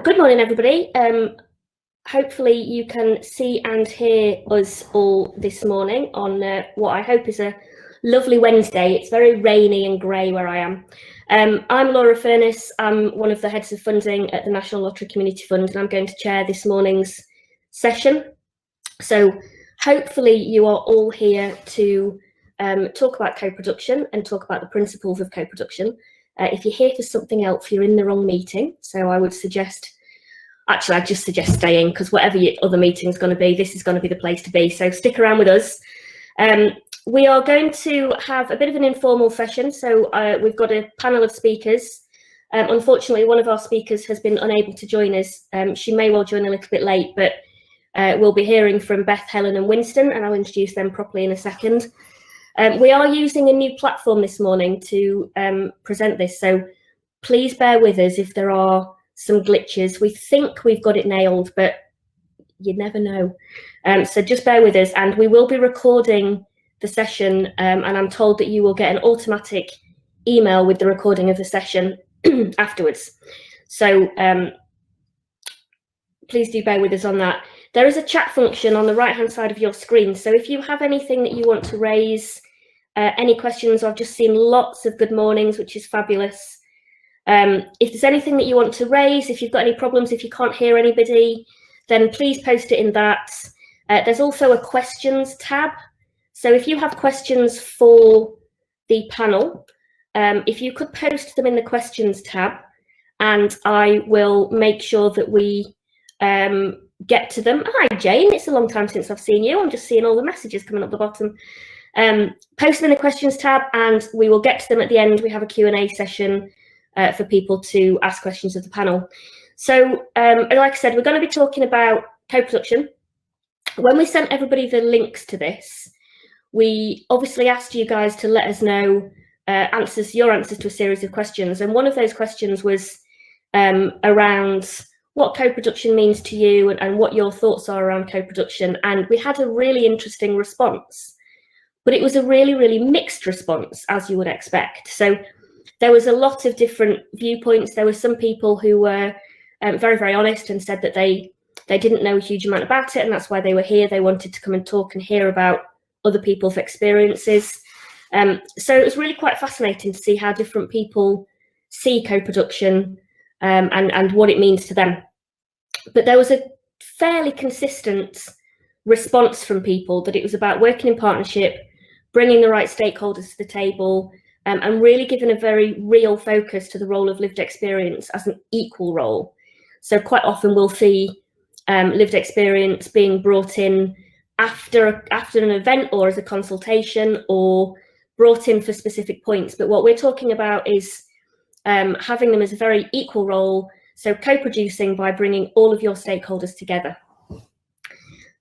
Good morning, everybody. Hopefully you can see and hear us all this morning on what I hope is a lovely Wednesday. It's very rainy and grey where I am. I'm Laura Furness. I'm one of the heads of funding at the National Lottery Community Fund, and I'm going to chair this morning's session. So hopefully you are all here to talk about co-production and talk about the principles of co-production. If you're here for something else, you're in the wrong meeting. So I would suggest, actually, I'd just suggest staying, because whatever your other meeting is going to be, this is going to be the place to be. So stick around with us. We are going to have a bit of an informal session. So we've got a panel of speakers. Unfortunately, one of our speakers has been unable to join us. She may well join a little bit late, but we'll be hearing from Beth, Helen and Winston, and I'll introduce them properly in a second. We are using a new platform this morning to present this, so please bear with us if there are some glitches. We think we've got it nailed, but you never know. So just bear with us, and we will be recording the session, and I'm told that you will get an automatic email with the recording of the session afterwards. So please do bear with us on that. There is a chat function on the right-hand side of your screen, so if you have anything that you want to raise, any questions, I've just seen lots of good mornings, which is fabulous. If there's anything that you want to raise, if you've got any problems, if you can't hear anybody, then please post it in that. There's also a questions tab. So if you have questions for the panel, if you could post them in the questions tab, and I will make sure that we get to them. Hi, Jane, it's a long time since I've seen you. I'm just seeing all the messages coming up the bottom. Post them in the questions tab, and we will get to them at the end. We have a Q&A session for people to ask questions of the panel. So, like I said, we're going to be talking about co-production. When we sent everybody the links to this, we obviously asked you guys to let us know your answers to a series of questions. And one of those questions was around what co-production means to you and what your thoughts are around co-production. And we had a really interesting response. But it was a really, really mixed response, as you would expect. So there was a lot of different viewpoints. There were some people who were very, very honest and said that they didn't know a huge amount about it, and that's why they were here. They wanted to come and talk and hear about other people's experiences. So it was really quite fascinating to see how different people see co-production and what it means to them. But there was a fairly consistent response from people that it was about working in partnership, bringing the right stakeholders to the table, and really giving a very real focus to the role of lived experience as an equal role. So quite often we'll see lived experience being brought in after an event or as a consultation or brought in for specific points. But what we're talking about is having them as a very equal role, so co-producing by bringing all of your stakeholders together.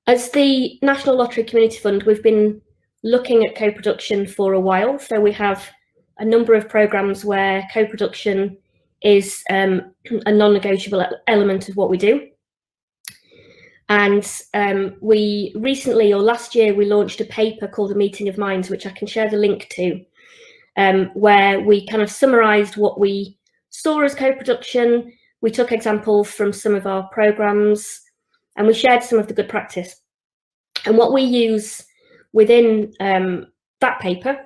As the National Lottery Community Fund, we've been looking at co-production for a while. So we have a number of programmes where co-production is a non-negotiable element of what we do. And we recently, or last year, we launched a paper called A Meeting of Minds, which I can share the link to, where we kind of summarised what we saw as co-production. We took examples from some of our programmes, and we shared some of the good practice. And what we use within that paper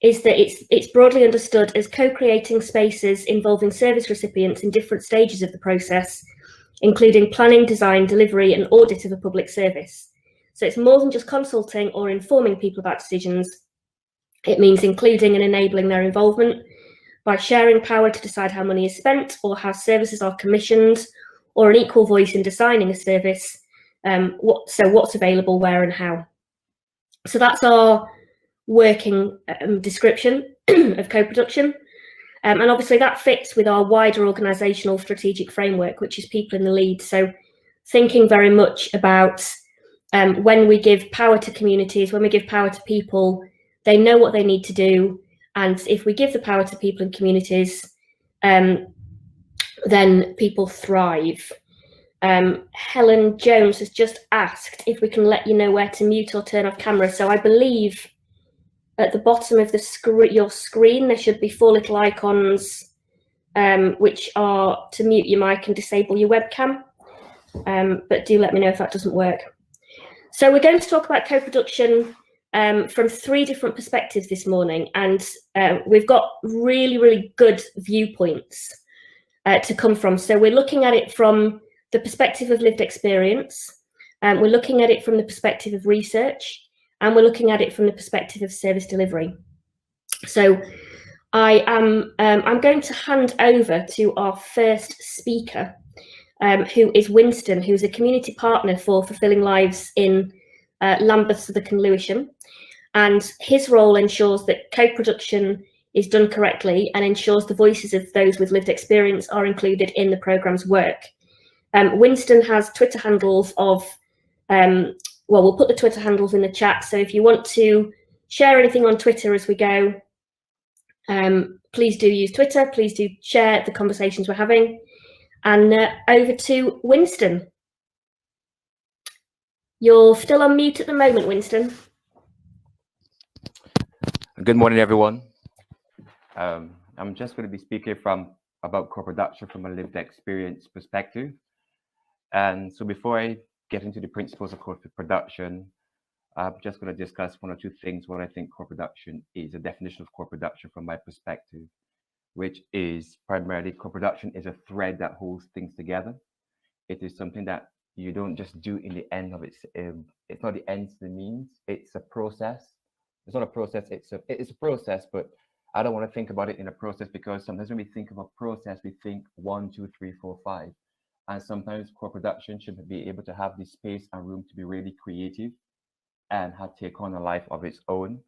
is that it's broadly understood as co-creating spaces involving service recipients in different stages of the process, including planning, design, delivery and audit of a public service. So it's more than just consulting or informing people about decisions. It means including and enabling their involvement by sharing power to decide how money is spent or how services are commissioned, or an equal voice in designing a service. So what's available, where and how. So that's our working description of co-production. And obviously that fits with our wider organisational strategic framework, which is people in the lead. So thinking very much about when we give power to communities, when we give power to people, they know what they need to do. And if we give the power to people and communities, then people thrive. Helen Jones has just asked if we can let you know where to mute or turn off camera. So I believe at the bottom of the your screen there should be 4 little icons which are to mute your mic and disable your webcam. But do let me know if that doesn't work. So we're going to talk about co-production from 3 different perspectives this morning, and we've got really, really good viewpoints to come from. So we're looking at it from the perspective of lived experience, we're looking at it from the perspective of research, and we're looking at it from the perspective of service delivery. So I'm going to hand over to our first speaker, who is Winston, who's a community partner for Fulfilling Lives in Lambeth, Southwark and Lewisham. And his role ensures that co-production is done correctly and ensures the voices of those with lived experience are included in the programme's work. Winston has Twitter handles of, well, we'll put the Twitter handles in the chat. So if you want to share anything on Twitter as we go, please do use Twitter. Please do share the conversations we're having. And over to Winston. You're still on mute at the moment, Winston. Good morning, everyone. I'm just going to be speaking about co-production from a lived experience perspective. And so before I get into the principles of co-production, I'm just going to discuss 1 or 2 things, what I think co-production is, a definition of co-production from my perspective, which is primarily co-production is a thread that holds things together. It is something that you don't just do in the end of it. It's not the ends to the means. It's a process. It's not a process. It's a process, but I don't want to think about it in a process, because sometimes when we think of a process, we think 1, 2, 3, 4, 5. And sometimes co-production should be able to have the space and room to be really creative and take on a life of its own.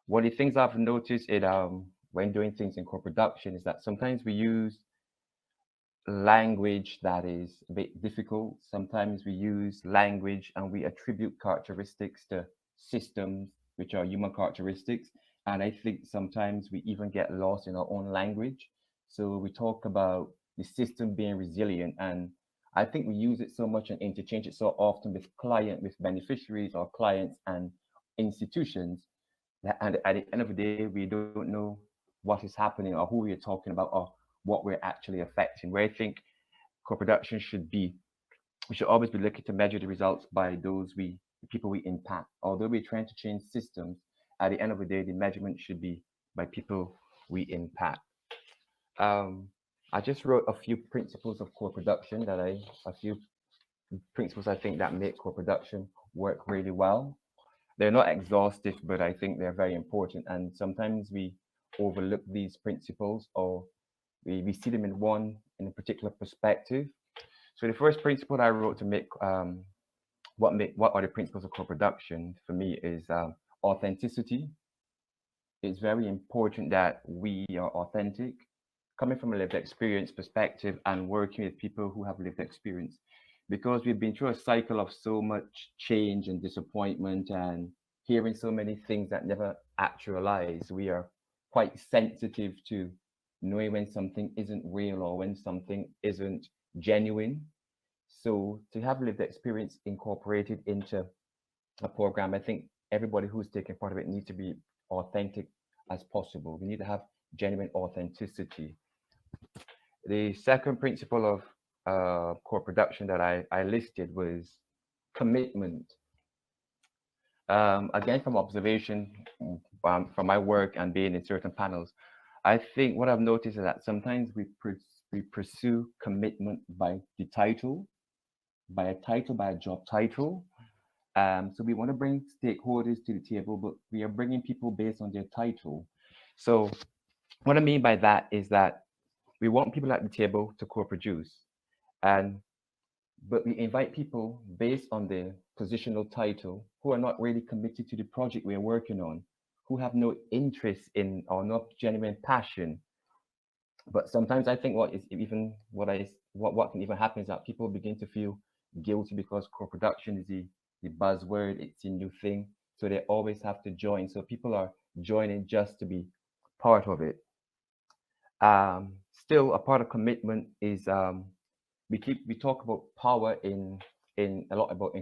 One of the things I've noticed when doing things in co-production is that sometimes we use language that is a bit difficult. Sometimes we use language and we attribute characteristics to systems, which are human characteristics. And I think sometimes we even get lost in our own language. So we talk about the system being resilient, and I think we use it so much and interchange it so often with beneficiaries or clients and institutions, and at the end of the day, we don't know what is happening or who we're talking about or what we're actually affecting. Where I think co-production should be, we should always be looking to measure the results by the people we impact. Although we're trying to change systems, at the end of the day, the measurement should be by people we impact. I just wrote a few principles of co-production a few principles I think that make co-production work really well. They're not exhaustive, but I think they're very important. And sometimes we overlook these principles, or we see them in a particular perspective. So the first principle that I wrote to make what are the principles of co-production for me is authenticity. It's very important that we are authentic, coming from a lived experience perspective and working with people who have lived experience, because we've been through a cycle of so much change and disappointment and hearing so many things that never actualize. We are quite sensitive to knowing when something isn't real or when something isn't genuine. So to have lived experience incorporated into a program, I think everybody who's taking part of it needs to be authentic as possible. We need to have genuine authenticity. The second principle of co-production that I listed was commitment. Again, from observation, from my work and being in certain panels, I think what I've noticed is that sometimes we pursue commitment by the title, by a job title. So we want to bring stakeholders to the table, but we are bringing people based on their title. So what I mean by that is that we want people at the table to co-produce, but we invite people based on their positional title who are not really committed to the project we're working on, who have no interest in or no genuine passion. But sometimes I think what can even happen is that people begin to feel guilty because co-production is the buzzword, it's a new thing, so they always have to join. So people are joining just to be part of it. Still, a part of commitment is we talk about power in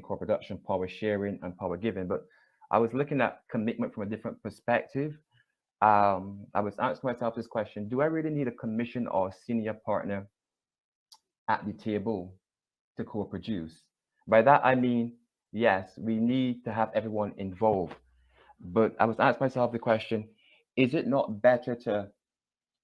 co-production, power sharing and power giving. But I was looking at commitment from a different perspective. I was asking myself this question: do I really need a commission or senior partner at the table to co-produce? By that I mean, yes, we need to have everyone involved. But I was asking myself the question: is it not better to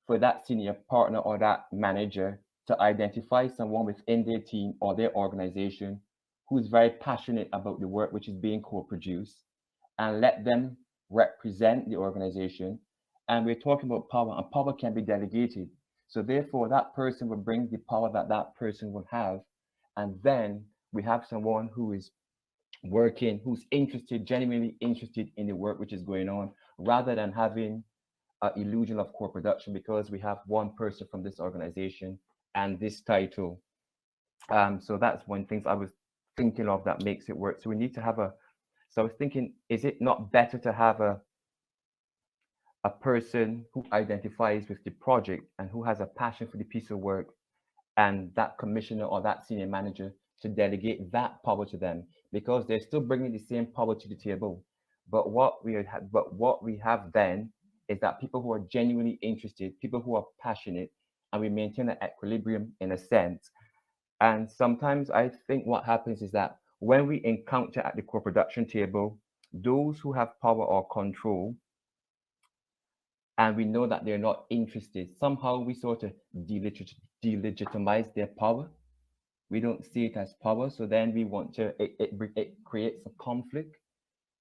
for that senior partner or that manager to identify someone within their team or their organization who's very passionate about the work which is being co-produced and let them represent the organization? And we're talking about power, and power can be delegated. So therefore, that person will bring the power that that person will have. And then we have someone who is working, who's interested, genuinely interested in the work which is going on, rather than having illusion of co-production because we have one person from this organization and this title. So that's one thing I was thinking of that makes it work. So we need to have a. So I was thinking, is it not better to have a person who identifies with the project and who has a passion for the piece of work, and that commissioner or that senior manager to delegate that power to them because they're still bringing the same power to the table. But what we have then is that people who are genuinely interested, people who are passionate, and we maintain an equilibrium in a sense. And sometimes I think what happens is that when we encounter at the co-production table those who have power or control, and we know that they're not interested, somehow we sort of delegitimize their power. We don't see it as power, so then we want to it creates a conflict.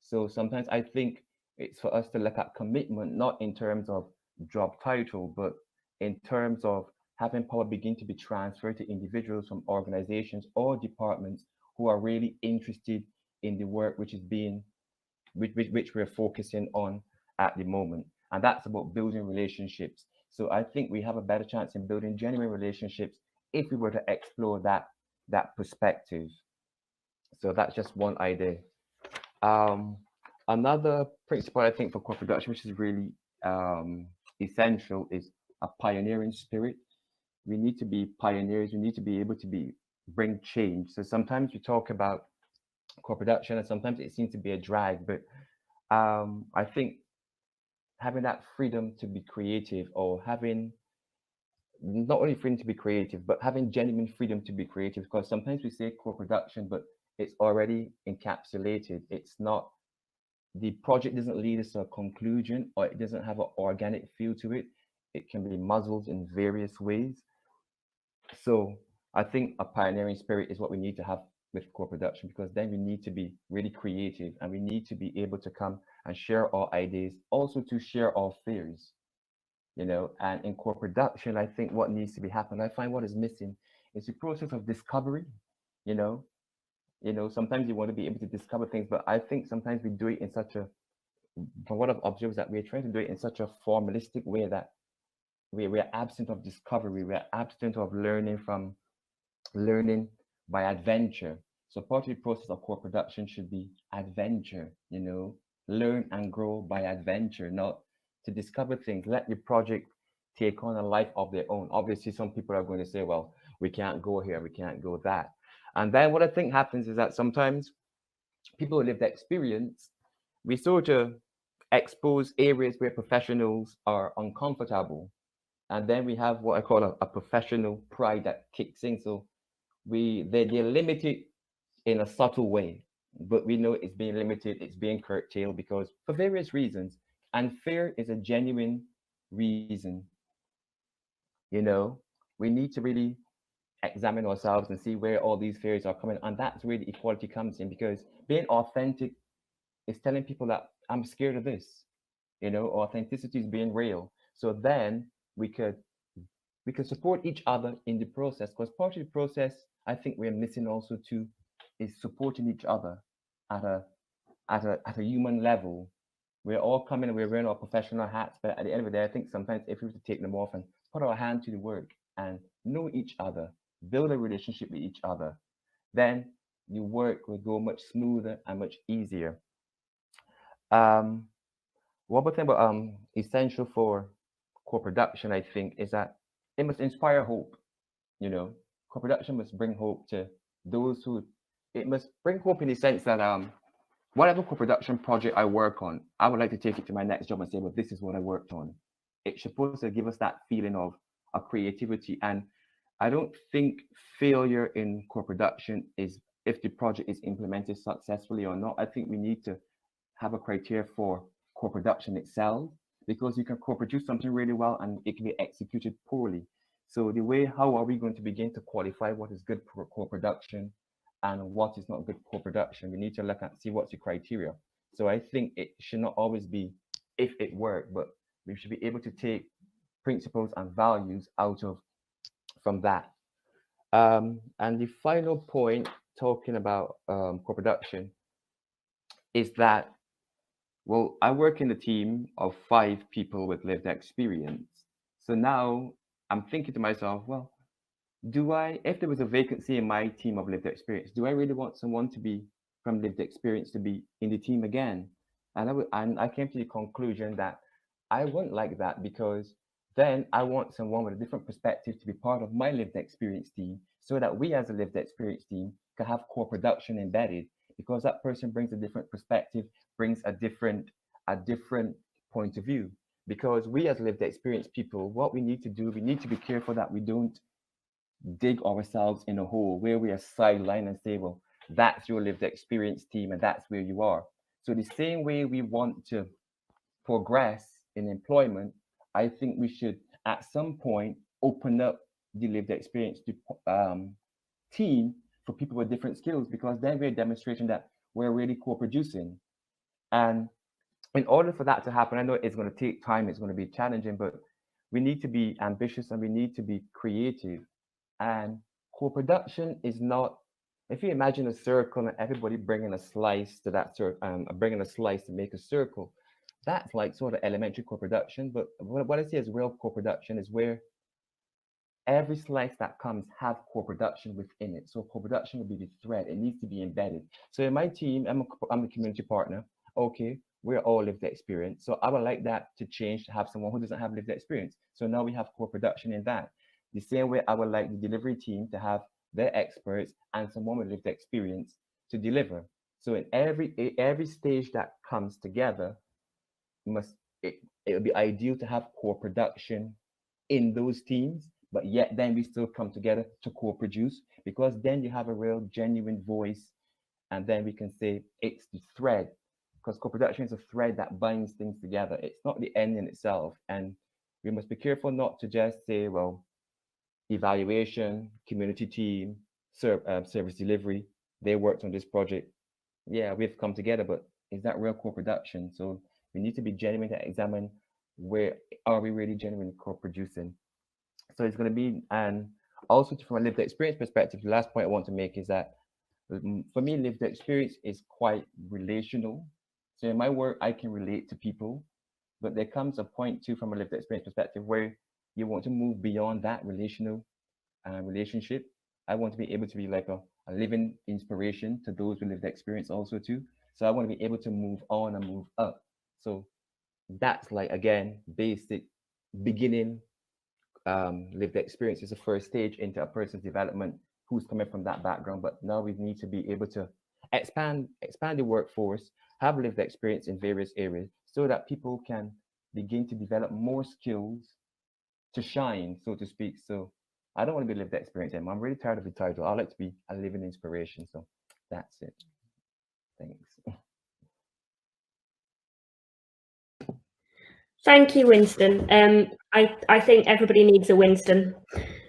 So sometimes I think it's for us to look at commitment not in terms of job title, but in terms of having power begin to be transferred to individuals from organizations or departments who are really interested in the work which is being which we're focusing on at the moment. And that's about building relationships. So I think we have a better chance in building genuine relationships if we were to explore that perspective. So that's just one idea. Um, Another principle I think for co-production, which is really essential, is a pioneering spirit. We need to be pioneers. We need to be able to be bring change. So sometimes we talk about co-production, and sometimes it seems to be a drag. But I think having that freedom to be creative, or having not only freedom to be creative, but having genuine freedom to be creative, because sometimes we say co-production, but it's already encapsulated. It's not the project doesn't lead us to a conclusion, or it doesn't have an organic feel to it. It can be muzzled in various ways. So I think a pioneering spirit is what we need to have with co-production, because then we need to be really creative and we need to be able to come and share our ideas, also to share our fears, you know. And in co-production, I think what needs to be happening, I find what is missing is the process of discovery, you know. Sometimes you want to be able to discover things, but I think sometimes we do it in such a, from what I've observed, is that we're trying to do it in such a formalistic way that we're absent of discovery, we're absent of learning by adventure. So part of the process of co-production should be adventure, learn and grow by adventure, not to discover things. Let the project take on a life of their own. Obviously, some people are going to say, well, we can't go here, we can't go that. And then what I think happens is that sometimes people who live the experience, we sort of expose areas where professionals are uncomfortable. And then we have what I call a professional pride that kicks in. So they're limited in a subtle way, but we know it's being limited, it's being curtailed because for various reasons. And fear is a genuine reason. You know, we need to really examine ourselves and see where all these fears are coming. And that's where the equality comes in, because being authentic is telling people that I'm scared of this. Authenticity is being real. So then we could we can support each other in the process, because part of the process I think we're missing also too is supporting each other at a human level. We're all coming, we're wearing our professional hats, but at the end of the day, I think sometimes if we were to take them off and put our hand to the work and know each other, build a relationship with each other, then the work will go much smoother and much easier. Um, One more thing about essential for co-production, I think, is that it must inspire hope. Co-production must bring hope to those who. It must bring hope in the sense that whatever co-production project I work on, I would like to take it to my next job and say, well, this is what I worked on. It's supposed to give us that feeling of a creativity. And I don't think failure in co-production is if the project is implemented successfully or not. I think we need to have a criteria for co-production itself, because you can co-produce something really well and it can be executed poorly. So how are we going to begin to qualify what is good co-production and what is not good co-production? We need to look at see what's the criteria. So I think it should not always be if it worked, but we should be able to take principles and values out of from that. And the final point, talking about co-production, is that, well, I work in a team of 5 people with lived experience. So now I'm thinking to myself, well, if there was a vacancy in my team of lived experience, do I really want someone to be from lived experience to be in the team again? And I came to the conclusion that I wouldn't like that, because then I want someone with a different perspective to be part of my lived experience team, so that we as a lived experience team can have co-production embedded, because that person brings a different perspective, brings a different point of view. Because we as lived experience people, what we need to do, we need to be careful that we don't dig ourselves in a hole where we are sidelined and say, well, that's your lived experience team and that's where you are. So the same way we want to progress in employment, I think we should at some point open up the lived experience team for people with different skills, because then we're a demonstration that we're really co-producing. And in order for that to happen, I know it's going to take time, it's going to be challenging, but we need to be ambitious and we need to be creative. And co-production is not, if you imagine a circle and everybody bringing a slice to that circle, bringing a slice to make a circle, that's like sort of elementary co-production. But what I see as real co-production is where every slice that comes have co-production within it. So co-production will be the thread. It needs to be embedded. So in my team, I'm a community partner. Okay, we're all lived experience. So I would like that to change to have someone who doesn't have lived experience. So now we have co-production in that. The same way I would like the delivery team to have their experts and someone with lived experience to deliver. So in every stage that comes together, it would be ideal to have co-production in those teams, but yet then we still come together to co-produce, because then you have a real genuine voice, and then we can say it's the thread, because co-production is a thread that binds things together. It's not the end in itself. And we must be careful not to just say, well, evaluation, community team, service delivery, they worked on this project. Yeah, we've come together, but is that real co-production? So we need to be genuine to examine, where are we really genuinely co-producing? So it's going to be, and also from a lived experience perspective, the last point I want to make is that for me, lived experience is quite relational. So in my work, I can relate to people, but there comes a point too, from a lived experience perspective, where you want to move beyond that relational relationship. I want to be able to be like a living inspiration to those with lived experience also too. So I want to be able to move on and move up. So that's like, again, basic beginning. Lived experience is the first stage into a person's development who's coming from that background. But now we need to be able to expand the workforce, have lived experience in various areas, so that people can begin to develop more skills to shine, so to speak. So I don't want to be lived experience anymore. I'm really tired of the title. I like to be a living inspiration. So that's it. Thanks. Thank you, Winston. I think everybody needs a Winston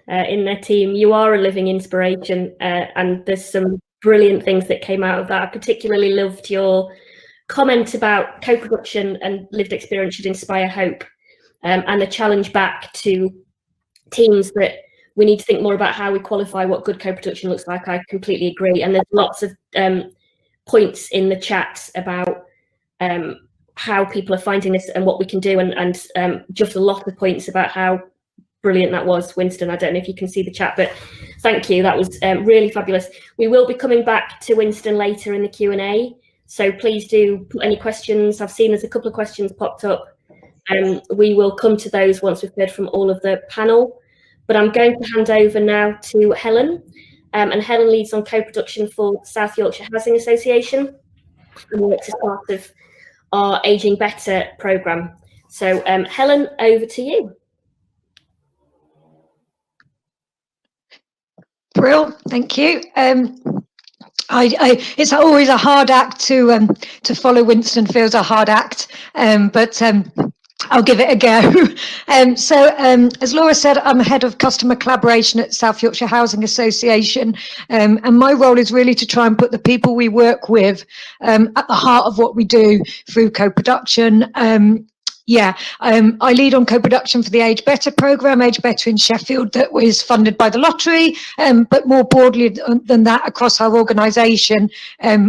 in their team. You are a living inspiration, and there's some brilliant things that came out of that. I particularly loved your comment about co-production and lived experience should inspire hope, and the challenge back to teams that we need to think more about how we qualify what good co-production looks like. I completely agree. And there's lots of points in the chat about how people are finding this and what we can do, and just a lot of points about how brilliant that was, Winston. I don't know if you can see the chat, but thank you. That was really fabulous. We will be coming back to Winston later in the Q&A, so please do put any questions. I've seen there's a couple of questions popped up. We will come to those once we've heard from all of the panel, but I'm going to hand over now to Helen, and Helen leads on co-production for South Yorkshire Housing Association. and works as part of our Aging Better programme. So Helen, over to you. Brill, thank you. It's always a hard act to follow. Winston feels a hard act, but I'll give it a go. As Laura said, I'm head of customer collaboration at South Yorkshire Housing Association, and my role is really to try and put the people we work with at the heart of what we do through co-production. I lead on co-production for the Age Better programme, Age Better in Sheffield, that was funded by the lottery, but more broadly than that, across our organisation,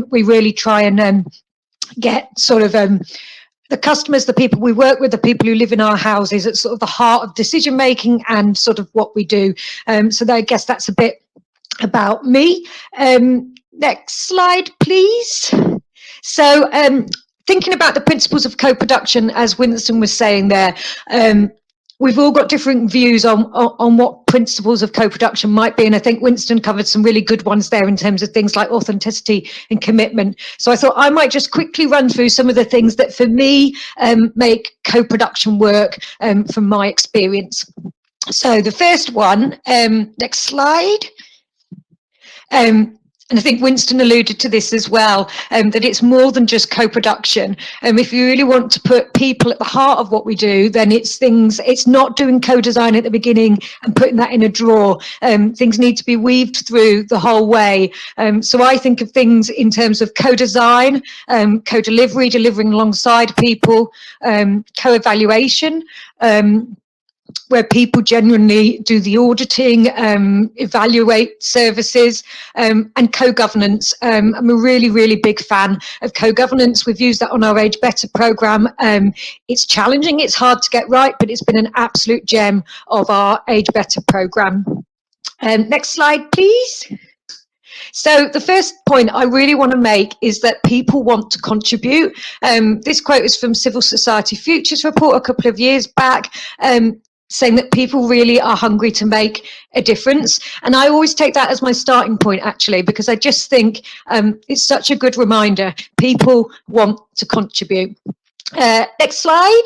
we really try and get sort of the customers, the people we work with, the people who live in our houses at sort of the heart of decision making and sort of what we do. So I guess that's a bit about me. Next slide, please. So thinking about the principles of co-production, as Winston was saying there, we've all got different views on what principles of co-production might be, and I think Winston covered some really good ones there in terms of things like authenticity and commitment. So I thought I might just quickly run through some of the things that for me make co-production work from my experience. So the first one, next slide. And I think Winston alluded to this as well, that it's more than just co-production. If you really want to put people at the heart of what we do, then it's not doing co-design at the beginning and putting that in a drawer. Things need to be weaved through the whole way. So I think of things in terms of co-design, co-delivery, delivering alongside people, co-evaluation, where people genuinely do the auditing, evaluate services, and co-governance. I'm a really, really big fan of co-governance. We've used that on our Age Better programme. It's challenging, it's hard to get right, but it's been an absolute gem of our Age Better programme. Next slide, please. So the first point I really want to make is that people want to contribute. This quote is from Civil Society Futures report a couple of years back, saying that people really are hungry to make a difference. And I always take that as my starting point, actually, because I just think it's such a good reminder. People want to contribute. Next slide.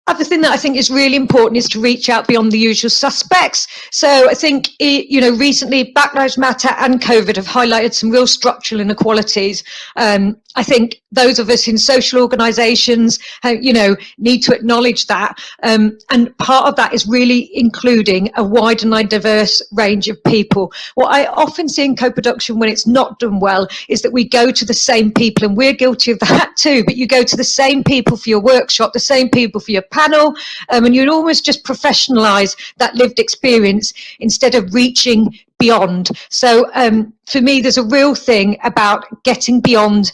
Other thing that I think is really important is to reach out beyond the usual suspects. So I think, recently Black Lives Matter and COVID have highlighted some real structural inequalities. I think those of us in social organisations, need to acknowledge that. And part of that is really including a wide and diverse range of people. What I often see in co-production when it's not done well is that we go to the same people, and we're guilty of that too, but you go to the same people for your workshop, the same people for your panel, and you'd almost just professionalise that lived experience instead of reaching beyond. So for me, there's a real thing about getting beyond,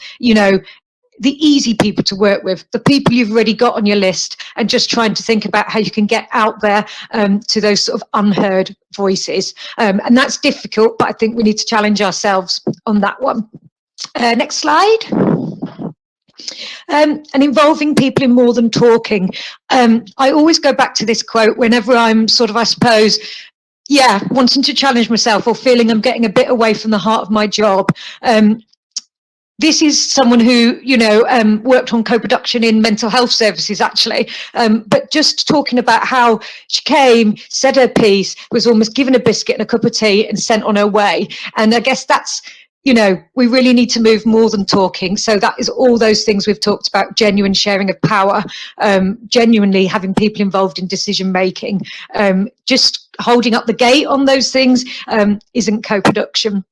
the easy people to work with, the people you've already got on your list, and just trying to think about how you can get out there to those sort of unheard voices. And that's difficult, but I think we need to challenge ourselves on that one. Next slide. And involving people in more than talking. I always go back to this quote whenever I'm sort of, I suppose, wanting to challenge myself or feeling I'm getting a bit away from the heart of my job. This is someone who, worked on co-production in mental health services, actually, but just talking about how she came, said her piece, was almost given a biscuit and a cup of tea and sent on her way. And I guess that's, we really need to move more than talking. So that is all those things we've talked about: genuine sharing of power, genuinely having people involved in decision making. Just holding up the gate on those things isn't co-production.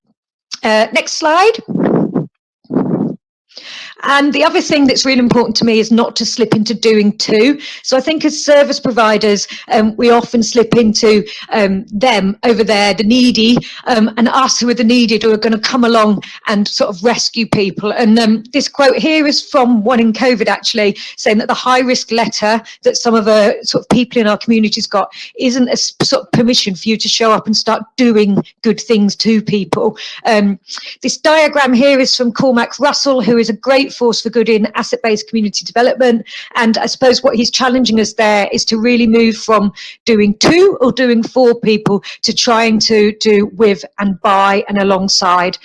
Next slide. And the other thing that's really important to me is not to slip into doing too. So I think as service providers, we often slip into them over there, the needy, and us who are the needed, who are going to come along and sort of rescue people. And this quote here is from one in COVID, actually, saying that the high risk letter that some of the sort of people in our communities got isn't a sort of permission for you to show up and start doing good things to people. This diagram here is from Cormac Russell, who is a great force for good in asset-based community development, and I suppose what he's challenging us there is to really move from doing to or doing for people to trying to do with and by and alongside.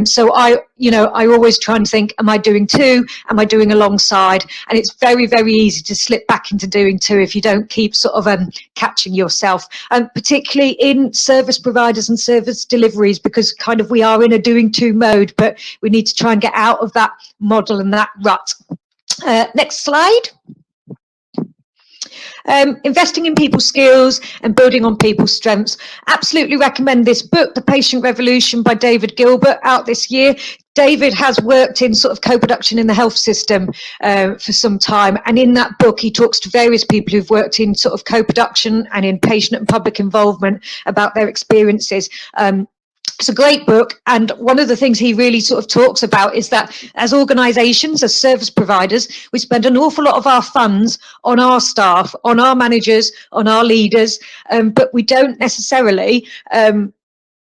So I you know, I always try and think, am I doing two? Am I doing alongside? And it's very, very easy to slip back into doing two if you don't keep sort of catching yourself, and particularly in service providers and service deliveries, because kind of we are in a doing two mode, but we need to try and get out of that model and that rut. Next slide. Investing in people's skills and building on people's strengths. Absolutely recommend this book, The Patient Revolution by David Gilbert, out this year. David has worked in sort of co-production in the health system for some time, and in that book he talks to various people who've worked in sort of co-production and in patient and public involvement about their experiences. It's a great book, and one of the things he really sort of talks about is that as organisations, as service providers, we spend an awful lot of our funds on our staff, on our managers, on our leaders, but we don't necessarily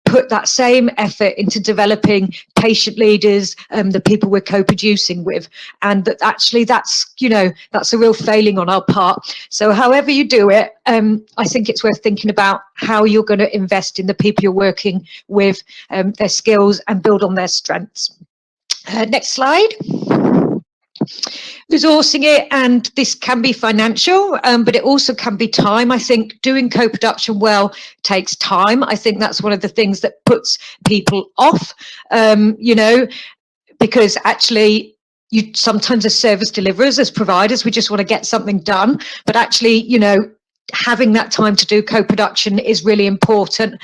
put that same effort into developing patient leaders, the people we're co-producing with, and that actually that's, you know, that's a real failing on our part. So however you do it, I think it's worth thinking about how you're going to invest in the people you're working with, their skills, and build on their strengths. Next slide. Resourcing it, and this can be financial, but it also can be time. I think doing co-production well takes time. I think that's one of the things that puts people off, you know, because actually you sometimes as service deliverers, as providers, we just want to get something done, but actually, you know, having that time to do co-production is really important.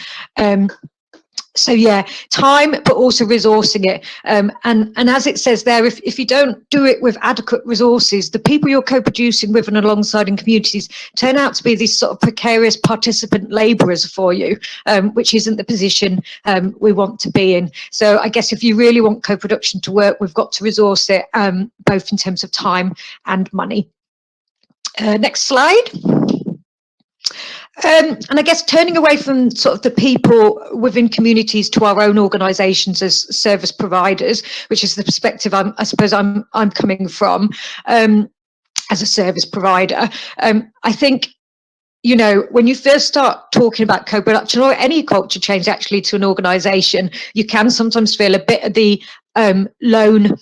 So yeah, time, but also resourcing it. And as it says there, if you don't do it with adequate resources, the people you're co-producing with and alongside in communities turn out to be these sort of precarious participant labourers for you, which isn't the position we want to be in. So I guess if you really want co-production to work, we've got to resource it, both in terms of time and money. Next slide. And I guess turning away from sort of the people within communities to our own organisations as service providers, which is the perspective I suppose I'm coming from as a service provider. I think, you know, when you first start talking about co-production or any culture change actually to an organisation, you can sometimes feel a bit of the lone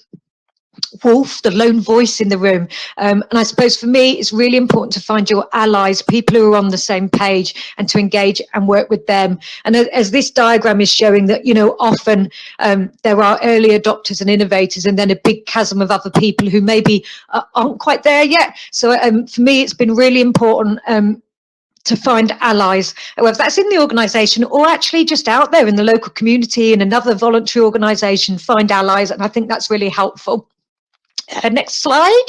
wolf, the lone voice in the room, and I suppose for me it's really important to find your allies, people who are on the same page, and to engage and work with them. And as this diagram is showing, that, you know, often there are early adopters and innovators, and then a big chasm of other people who maybe aren't quite there yet. So for me it's been really important to find allies, whether that's in the organisation or actually just out there in the local community in another voluntary organisation. Find allies, and I think that's really helpful. Next slide.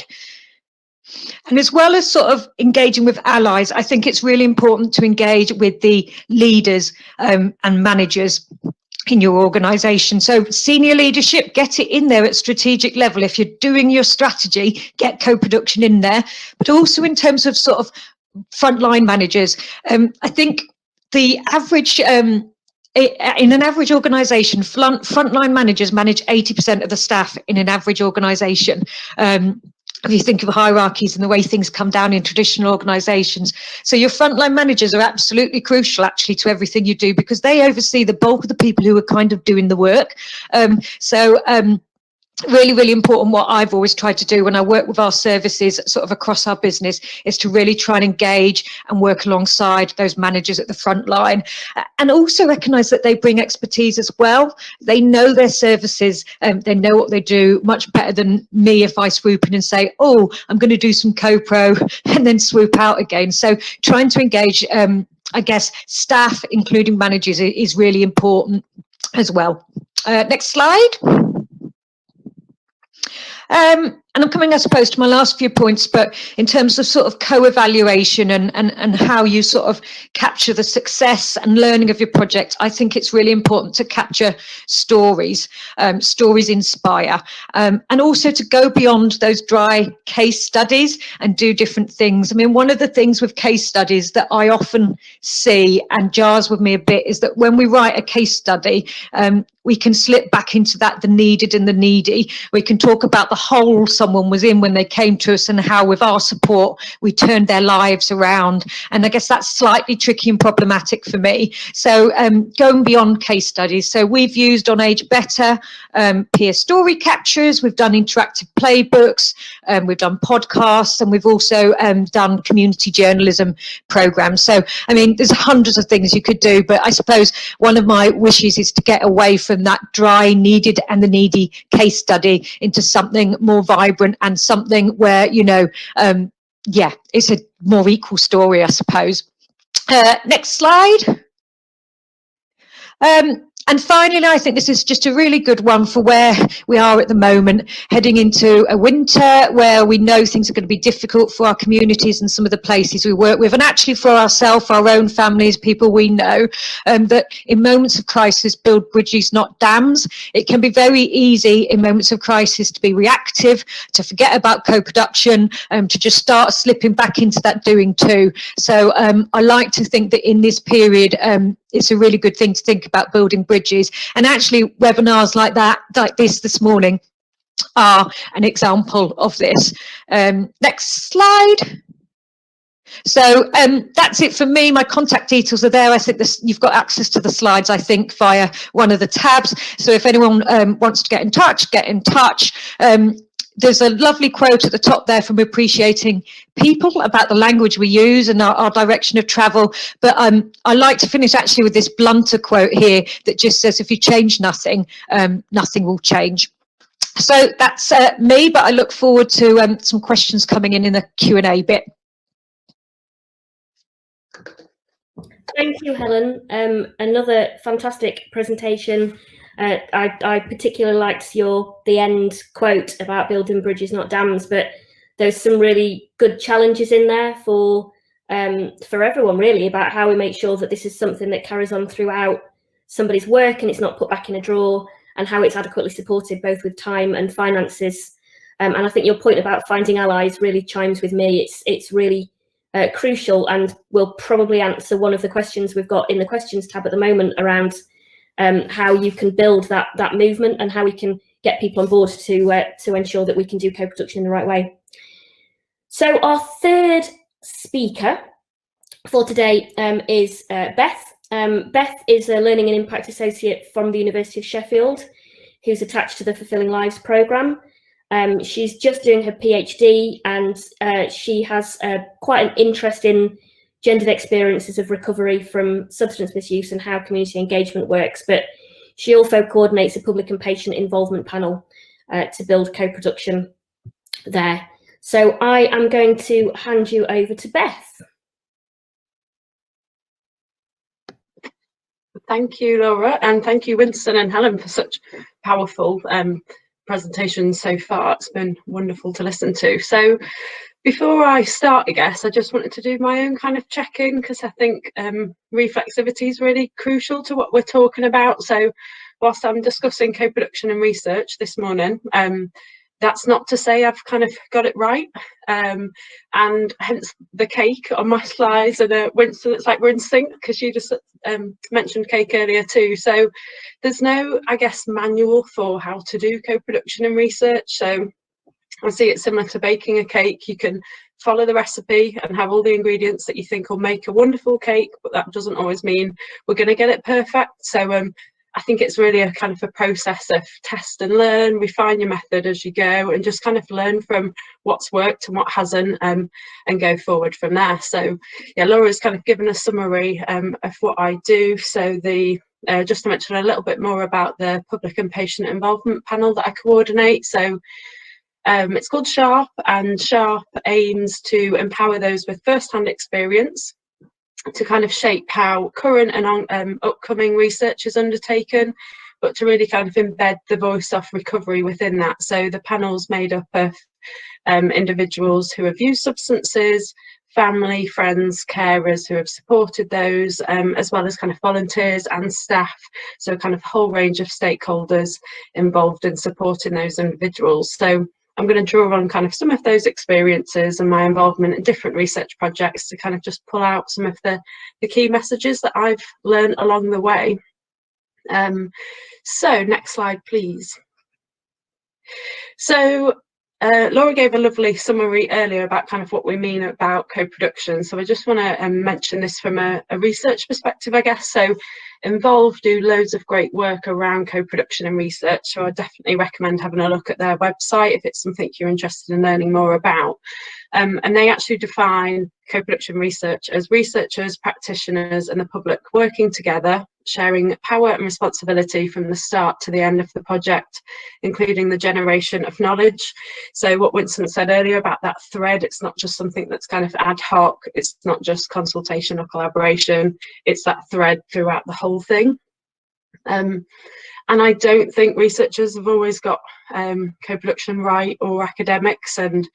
And as well as sort of engaging with allies, I think it's really important to engage with the leaders and managers in your organisation. So senior leadership, get it in there at strategic level. If you're doing your strategy, get co-production in there, but also in terms of sort of frontline managers. I think the average in an average organisation, frontline managers manage 80% of the staff in an average organisation. If you think of hierarchies and the way things come down in traditional organisations. So your frontline managers are absolutely crucial actually to everything you do, because they oversee the bulk of the people who are kind of doing the work. Really, really important. What I've always tried to do when I work with our services sort of across our business is to really try and engage and work alongside those managers at the front line, and also recognise that they bring expertise as well. They know their services, they know what they do much better than me if I swoop in and say, oh, I'm going to do some co-pro and then swoop out again. So trying to engage, I guess, staff, including managers, is really important as well. Next slide. And I'm coming, I suppose, to my last few points, but in terms of sort of co-evaluation and how you sort of capture the success and learning of your project, I think it's really important to capture stories. Stories inspire, and also to go beyond those dry case studies and do different things. I mean, one of the things with case studies that I often see and jars with me a bit is that when we write a case study, we can slip back into that, the needed and the needy. We can talk about the whole someone was in when they came to us, and how with our support we turned their lives around. And I guess that's slightly tricky and problematic for me. So going beyond case studies, so we've used On Age Better peer story captures, we've done interactive playbooks, we've done podcasts, and we've also done community journalism programs. So I mean, there's hundreds of things you could do, but I suppose one of my wishes is to get away from that dry, needed and the needy case study into something more vibrant and something where, you know, yeah, it's a more equal story, I suppose. Next slide. And finally, I think this is just a really good one for where we are at the moment, heading into a winter where we know things are going to be difficult for our communities and some of the places we work with, and actually for ourselves, our own families, people we know, that in moments of crisis, build bridges, not dams. It can be very easy in moments of crisis to be reactive, to forget about co-production, to just start slipping back into that doing too. So I like to think that in this period, it's a really good thing to think about building bridges, and actually webinars like that, like this morning, are an example of this. Next slide. So that's it for me. My contact details are there. I think you've got access to the slides, I think, via one of the tabs. So if anyone wants to get in touch, get in touch. There's a lovely quote at the top there from Appreciating People about the language we use and our direction of travel. But I like to finish actually with this blunter quote here that just says, if you change nothing, nothing will change. So that's me, but I look forward to some questions coming in the Q&A bit. Thank you, Helen. Another fantastic presentation. I particularly liked the end quote about building bridges, not dams, but there's some really good challenges in there for everyone, really, about how we make sure that this is something that carries on throughout somebody's work and it's not put back in a drawer, and how it's adequately supported both with time and finances. And I think your point about finding allies really chimes with me. It's really crucial, and will probably answer one of the questions we've got in the questions tab at the moment around how you can build that movement and how we can get people on board to ensure that we can do co-production in the right way. So our third speaker for today is Beth. Beth is a Learning and Impact Associate from the University of Sheffield, who's attached to the Fulfilling Lives programme. She's just doing her PhD, and she has quite an interest in gendered experiences of recovery from substance misuse and how community engagement works, but she also coordinates a public and patient involvement panel to build co-production there. So I am going to hand you over to Beth. Thank you, Laura, and thank you, Winston and Helen, for such powerful presentations so far. It's been wonderful to listen to. So before I start, I guess I just wanted to do my own kind of check-in, because I think reflexivity is really crucial to what we're talking about. So whilst I'm discussing co-production and research this morning, that's not to say I've kind of got it right, and hence the cake on my slides. And Winston, it's like we're in sync, because you just mentioned cake earlier too. So there's no, I guess, manual for how to do co-production and research. So I see it similar to baking a cake. You can follow the recipe and have all the ingredients that you think will make a wonderful cake, but that doesn't always mean we're going to get it perfect. So I think it's really a kind of a process of test and learn, refine your method as you go, and just kind of learn from what's worked and what hasn't, and go forward from there. So yeah, Laura's kind of given a summary of what I do. So just to mention a little bit more about the public and patient involvement panel that I coordinate. So it's called SHARP, and SHARP aims to empower those with first-hand experience to kind of shape how current and upcoming research is undertaken, but to really kind of embed the voice of recovery within that. So the panel's made up of individuals who have used substances, family, friends, carers who have supported those, as well as kind of volunteers and staff. So kind of whole range of stakeholders involved in supporting those individuals. So I'm going to draw on kind of some of those experiences and my involvement in different research projects to kind of just pull out some of the key messages that I've learned along the way. So next slide, please. So Laura gave a lovely summary earlier about kind of what we mean about co-production. So I just want to mention this from a research perspective, I guess. So Involve do loads of great work around co-production and research. So I definitely recommend having a look at their website if it's something you're interested in learning more about. And they actually define co-production research as researchers, practitioners and the public working together, sharing power and responsibility from the start to the end of the project, including the generation of knowledge. So what Winston said earlier about that thread, it's not just something that's kind of ad hoc, it's not just consultation or collaboration, it's that thread throughout the whole thing. And I don't think researchers have always got co-production right, or academics, and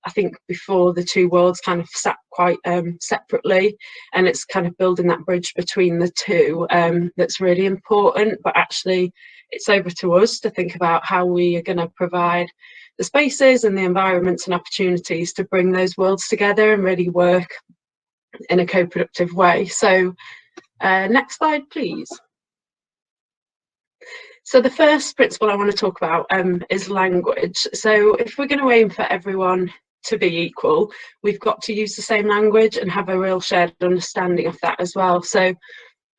I think before the two worlds kind of sat quite separately, and it's kind of building that bridge between the two that's really important. But actually it's over to us to think about how we are going to provide the spaces and the environments and opportunities to bring those worlds together and really work in a co-productive way. So next slide please. So the first principle I want to talk about is language. So if we're going to aim for everyone to be equal, we've got to use the same language and have a real shared understanding of that as well. So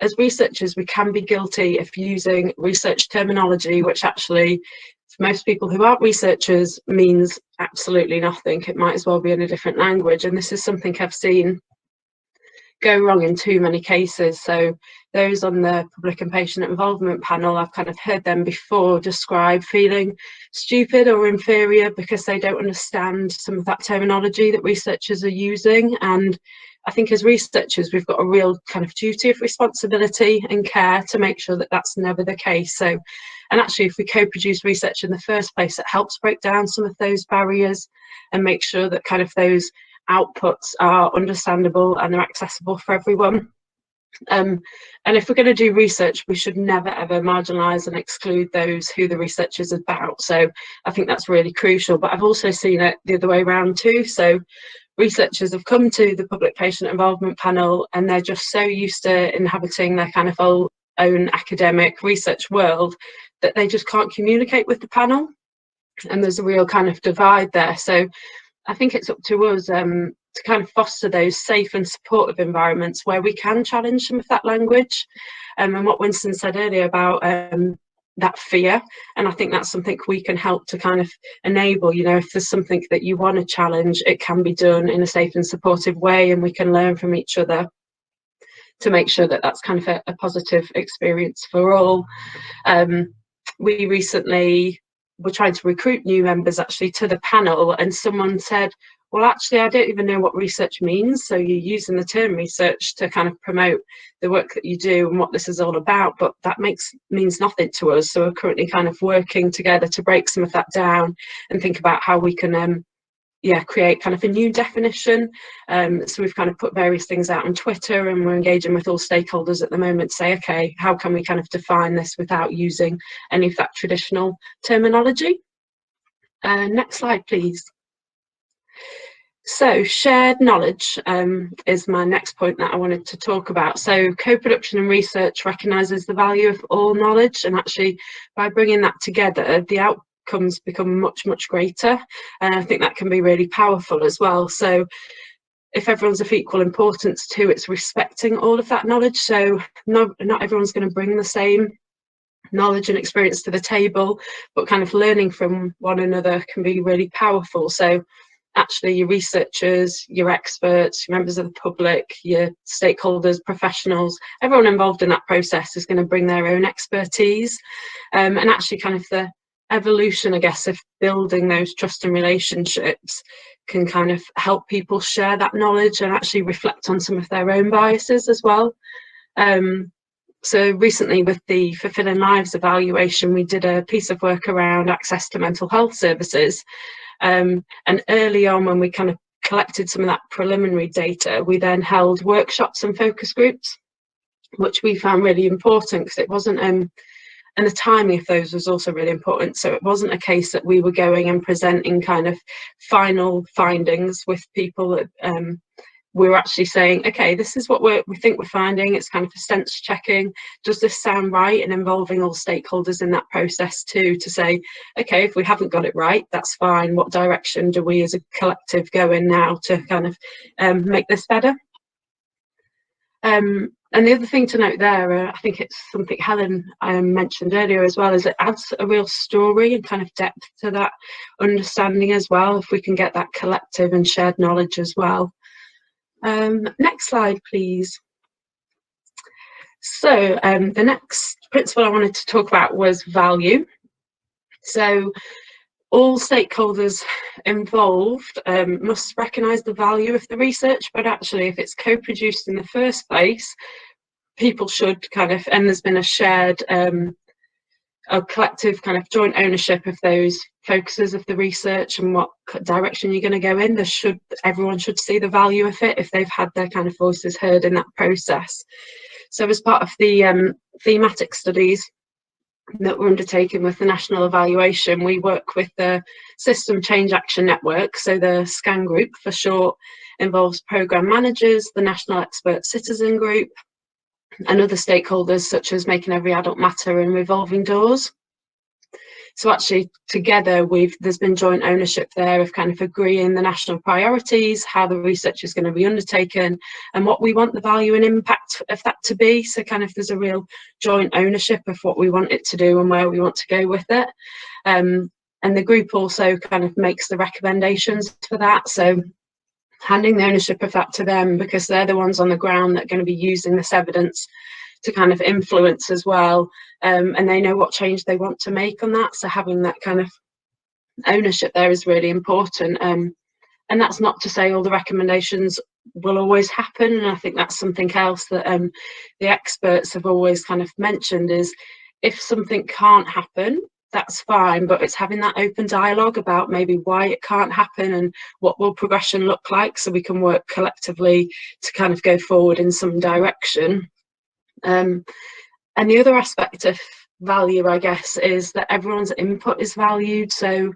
as researchers, we can be guilty of using research terminology, which actually for most people who aren't researchers means absolutely nothing. It might as well be in a different language. And this is something I've seen go wrong in too many cases. So those on the public and patient involvement panel, I've kind of heard them before describe feeling stupid or inferior because they don't understand some of that terminology that researchers are using. And I think as researchers, we've got a real kind of duty of responsibility and care to make sure that that's never the case. So, and actually if we co-produce research in the first place, it helps break down some of those barriers and make sure that kind of those outputs are understandable and they're accessible for everyone. And if we're going to do research, we should never ever marginalise and exclude those who the research is about. So I think that's really crucial. But I've also seen it the other way around too. So researchers have come to the public patient involvement panel and they're just so used to inhabiting their kind of own academic research world that they just can't communicate with the panel. And there's a real kind of divide there. So I think it's up to us to kind of foster those safe and supportive environments where we can challenge some of that language. And what Winston said earlier about that fear, and I think that's something we can help to kind of enable. You know, if there's something that you want to challenge, it can be done in a safe and supportive way, and we can learn from each other to make sure that that's kind of a positive experience for all. We recently were trying to recruit new members actually to the panel, and someone said, well, actually, I don't even know what research means. So you're using the term research to kind of promote the work that you do and what this is all about, but that means nothing to us. So we're currently kind of working together to break some of that down and think about how we can create kind of a new definition. So we've kind of put various things out on Twitter, and we're engaging with all stakeholders at the moment to say, okay, how can we kind of define this without using any of that traditional terminology? Next slide, please. So shared knowledge is my next point that I wanted to talk about. So co-production and research recognises the value of all knowledge, and actually by bringing that together, the outcomes become much, much greater. And I think that can be really powerful as well. So if everyone's of equal importance too, it's respecting all of that knowledge. So not everyone's going to bring the same knowledge and experience to the table, but kind of learning from one another can be really powerful. So actually your researchers, your experts, your members of the public, your stakeholders, professionals, everyone involved in that process is going to bring their own expertise. And actually kind of the evolution, I guess, of building those trust and relationships can kind of help people share that knowledge and actually reflect on some of their own biases as well. So recently with the Fulfilling Lives evaluation, we did a piece of work around access to mental health services. And early on, when we kind of collected some of that preliminary data, we then held workshops and focus groups, which we found really important because it wasn't, and the timing of those was also really important. So it wasn't a case that we were going and presenting kind of final findings with people we're actually saying, okay, this is what we think we're finding. It's kind of a sense checking. Does this sound right? And involving all stakeholders in that process too, to say, okay, if we haven't got it right, that's fine. What direction do we as a collective go in now to kind of make this better? And the other thing to note there, I think it's something Helen mentioned earlier as well, is it adds a real story and kind of depth to that understanding as well, if we can get that collective and shared knowledge as well. Next slide, please. So the next principle I wanted to talk about was value. So all stakeholders involved must recognise the value of the research, but actually if it's co-produced in the first place, people should kind of, and there's been a shared, a collective kind of joint ownership of those focuses of the research and what direction you're going to go in. Everyone should see the value of it if they've had their kind of voices heard in that process. So as part of the thematic studies that we're undertaking with the national evaluation, we work with the System Change Action Network, so the SCAN group for short, involves programme managers, the National Expert Citizen Group, and other stakeholders such as Making Every Adult Matter and Revolving Doors. So actually together there's been joint ownership there of kind of agreeing the national priorities, how the research is going to be undertaken, and what we want the value and impact of that to be. So kind of there's a real joint ownership of what we want it to do and where we want to go with it. And the group also kind of makes the recommendations for that. So handing the ownership of that to them, because they're the ones on the ground that are going to be using this evidence to kind of influence as well, and they know what change they want to make on that. So having that kind of ownership there is really important, and that's not to say all the recommendations will always happen, and I think that's something else that the experts have always kind of mentioned, is if something can't happen, that's fine, but it's having that open dialogue about maybe why it can't happen and what will progression look like, so we can work collectively to kind of go forward in some direction. And the other aspect of value, I guess, is that everyone's input is valued. So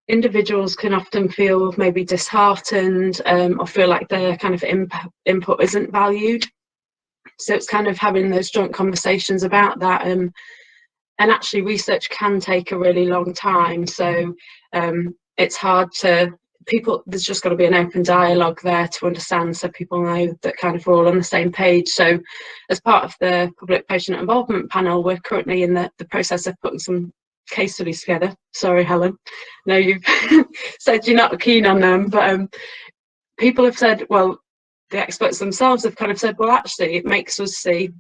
individuals can often feel maybe disheartened or feel like their kind of input isn't valued. So it's kind of having those joint conversations about that. And actually research can take a really long time, so it's hard to there's just got to be an open dialogue there to understand, so people know that kind of we're all on the same page. So as part of the public patient involvement panel, we're currently in the process of putting some case studies together. Sorry, Helen, no, you've said you're not keen on them, but people have said, well, the experts themselves have kind of said, well, actually it makes us see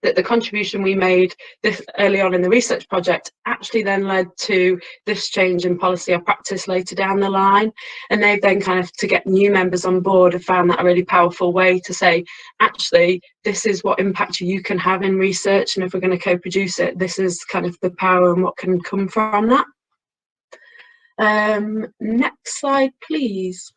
that the contribution we made this early on in the research project actually then led to this change in policy or practice later down the line. And they've then kind of, to get new members on board, have found that a really powerful way to say, actually, this is what impact you can have in research, and if we're going to co-produce it, this is kind of the power and what can come from that. Next slide, please.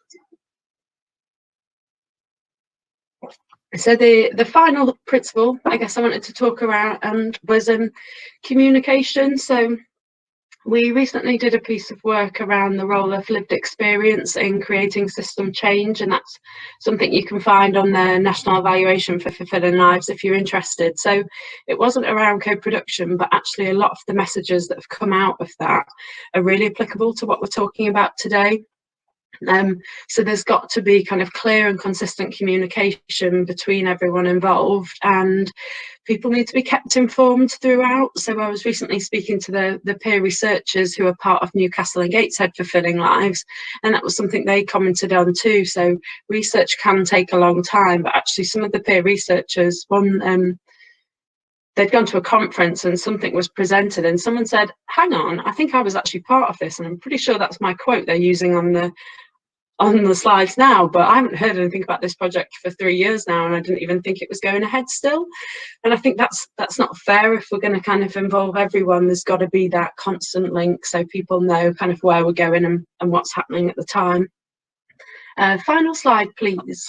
So the final principle, I guess, I wanted to talk around was communication. So we recently did a piece of work around the role of lived experience in creating system change, and that's something you can find on the National Evaluation for Fulfilling Lives if you're interested. So it wasn't around co-production, but actually a lot of the messages that have come out of that are really applicable to what we're talking about today. So there's got to be kind of clear and consistent communication between everyone involved, and people need to be kept informed throughout. So I was recently speaking to the peer researchers who are part of Newcastle and Gateshead Fulfilling Lives, and that was something they commented on too. So research can take a long time, but actually some of the peer researchers, they'd gone to a conference and something was presented and someone said, hang on, I think I was actually part of this, and I'm pretty sure that's my quote they're using on the slides now, but I haven't heard anything about this project for 3 years now, and I didn't even think it was going ahead still. And I think that's not fair. If we're going to kind of involve everyone, there's got to be that constant link so people know kind of where we're going and what's happening at the time. Final slide, please.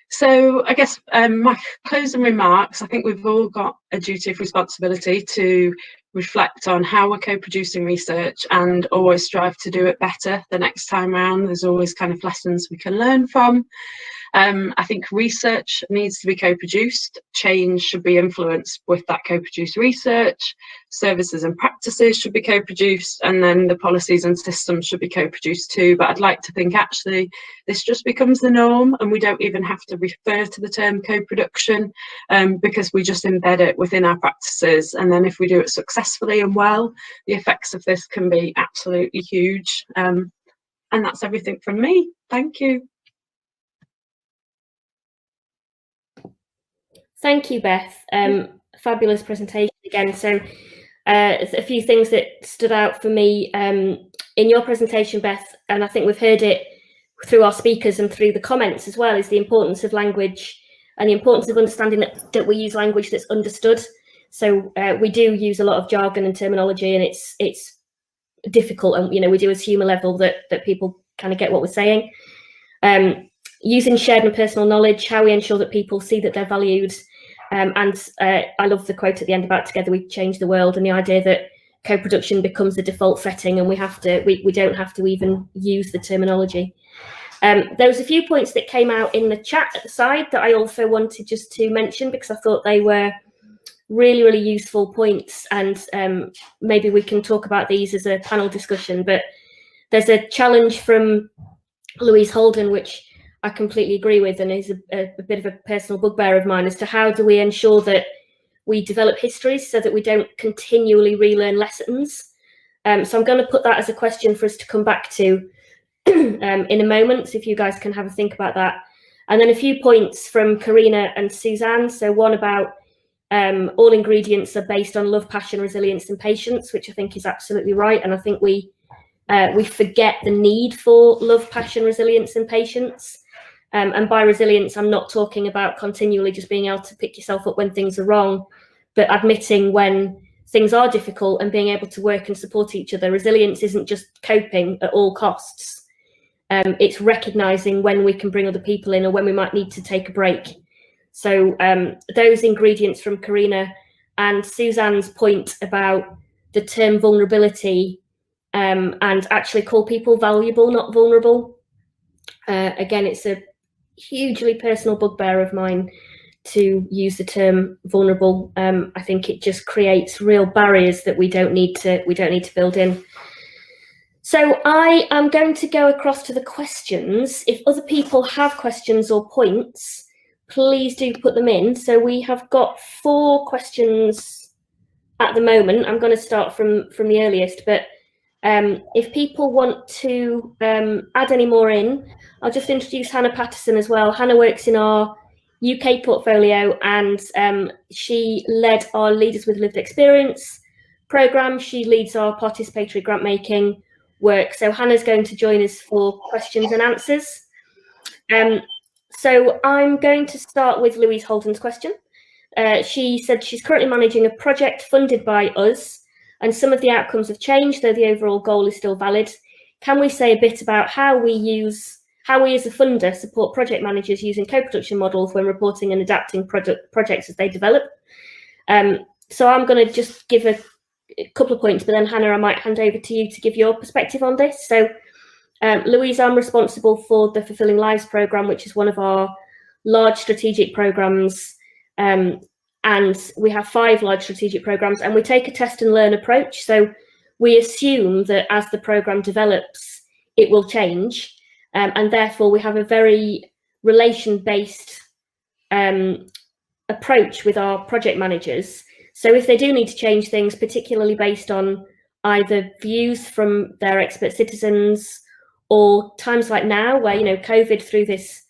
So I guess my closing remarks, I think we've all got a duty of responsibility to reflect on how we're co-producing research and always strive to do it better the next time around. There's always kind of lessons we can learn from. I think research needs to be co-produced. Change should be influenced with that co-produced research. Services and practices should be co-produced, and then the policies and systems should be co-produced too. But I'd like to think actually this just becomes the norm, and we don't even have to refer to the term co-production because we just embed it within our practices. And then if we do it successfully and well, the effects of this can be absolutely huge. And that's everything from me. Thank you. Thank you, Beth. Fabulous presentation again. So a few things that stood out for me in your presentation, Beth, and I think we've heard it through our speakers and through the comments as well, is the importance of language and the importance of understanding that we use language that's understood. So we do use a lot of jargon and terminology, and it's difficult, and we do assume a level that people kind of get what we're saying. Using shared and personal knowledge, how we ensure that people see that they're valued. And I love the quote at the end about together we change the world, and the idea that co-production becomes the default setting and we don't have to even use the terminology. There was a few points that came out in the chat at the side that I also wanted just to mention because I thought they were really, really useful points, and maybe we can talk about these as a panel discussion. But there's a challenge from Louise Holden, which I completely agree with, and is a bit of a personal bugbear of mine, as to how do we ensure that we develop histories so that we don't continually relearn lessons. So I'm going to put that as a question for us to come back to in a moment, so if you guys can have a think about that. And then a few points from Karina and Suzanne. So one about all ingredients are based on love, passion, resilience and patience, which I think is absolutely right. And I think we forget the need for love, passion, resilience and patience. And by resilience, I'm not talking about continually just being able to pick yourself up when things are wrong, but admitting when things are difficult and being able to work and support each other. Resilience isn't just coping at all costs. It's recognizing when we can bring other people in or when we might need to take a break. So those ingredients from Karina, and Suzanne's point about the term vulnerability, and actually call people valuable, not vulnerable. Again, it's a hugely personal bugbear of mine to use the term vulnerable. I think it just creates real barriers that we don't need to build in. So I am going to go across to the questions. If other people have questions or points, please do put them in. So we have got 4 questions at the moment. I'm going to start from the earliest, but if people want to add any more in, I'll just introduce Hannah Patterson as well. Hannah works in our UK portfolio, and she led our Leaders with Lived Experience programme. She leads our participatory grant making work. So Hannah's going to join us for questions and answers. So I'm going to start with Louise Holden's question. She said she's currently managing a project funded by us, and some of the outcomes have changed, though the overall goal is still valid. Can we say a bit about how we as a funder support project managers using co-production models when reporting and adapting projects as they develop? So I'm going to just give a couple of points, but then Hannah, I might hand over to you to give your perspective on this. So Louise, I'm responsible for the Fulfilling Lives programme, which is one of our large strategic programmes. And we have 5 large strategic programmes, and we take a test and learn approach. So we assume that as the programme develops, it will change. And therefore we have a very relation-based approach with our project managers. So if they do need to change things, particularly based on either views from their expert citizens or times like now where, COVID threw this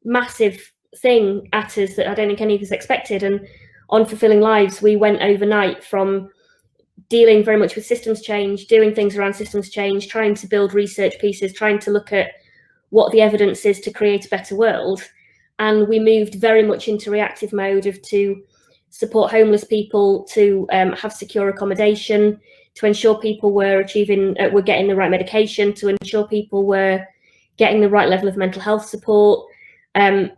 massive thing at us that I don't think any of us expected. And on Fulfilling Lives, we went overnight from dealing very much with systems change, doing things around systems change, trying to build research pieces, trying to look at what the evidence is to create a better world. And we moved very much into reactive mode to support homeless people, to have secure accommodation, to ensure people were getting the right medication, to ensure people were getting the right level of mental health support. And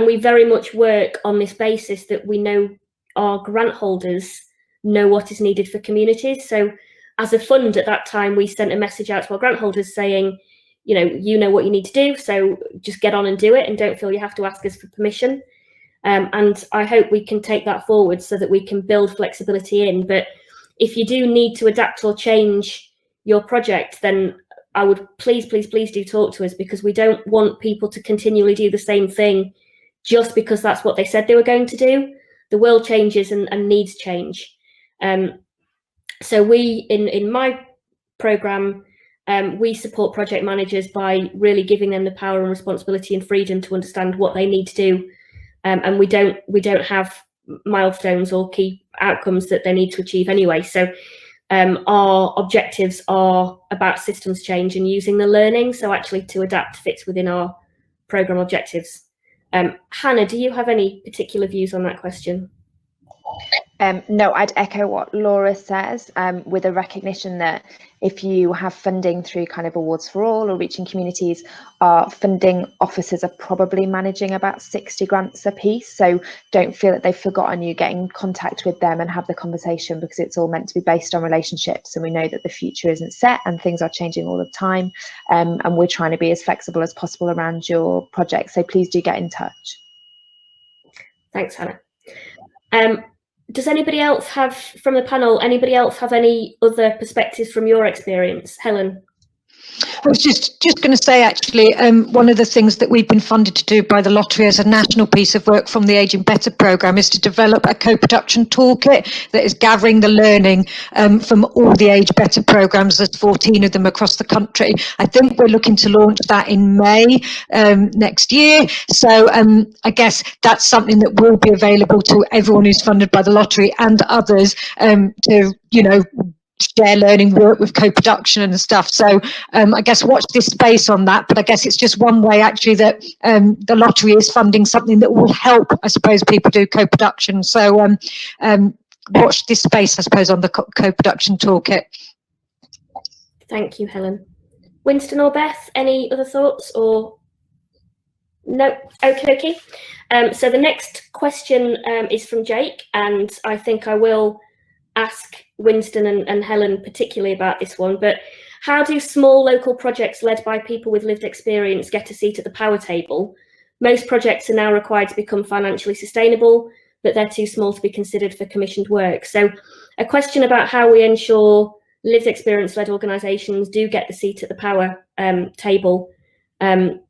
we very much work on this basis that we know our grant holders know what is needed for communities. So as a fund at that time, we sent a message out to our grant holders saying, you know what you need to do, so just get on and do it and don't feel you have to ask us for permission. And I hope we can take that forward so that we can build flexibility in. But if you do need to adapt or change your project, then I would please do talk to us, because we don't want people to continually do the same thing just because that's what they said they were going to do. The world changes and needs change. So we, in my programme, we support project managers by really giving them the power and responsibility and freedom to understand what they need to do. And we don't have milestones or key outcomes that they need to achieve anyway. So our objectives are about systems change and using the learning. So actually to adapt fits within our programme objectives. Hannah, do you have any particular views on that question? No, I'd echo what Laura says, with a recognition that if you have funding through kind of Awards for All or Reaching Communities, our funding officers are probably managing about 60 grants a piece. So don't feel that they've forgotten you. Get in contact with them and have the conversation, because it's all meant to be based on relationships. And we know that the future isn't set and things are changing all the time. And we're trying to be as flexible as possible around your project. So please do get in touch. Thanks, Hannah. Does anybody else have, from the panel, any other perspectives from your experience? Helen? I was just going to say, actually, one of the things that we've been funded to do by the lottery as a national piece of work from the Aging Better programme is to develop a co-production toolkit that is gathering the learning from all the Age Better programmes. There's 14 of them across the country. I think we're looking to launch that in May next year. So I guess that's something that will be available to everyone who's funded by the lottery and others to, share learning, work with co-production and stuff. So I guess watch this space on that, but I guess it's just one way actually that the lottery is funding something that will help, I suppose, people do co-production. So watch this space, I suppose, on the co-production toolkit. Thank you, Helen. Winston or Beth, any other thoughts or? No, okay. So the next question is from Jake, and I think I will ask Winston and Helen particularly about this one, but how do small local projects led by people with lived experience get a seat at the power table? Most projects are now required to become financially sustainable, but they're too small to be considered for commissioned work. So a question about how we ensure lived experience led organisations do get the seat at the power table. And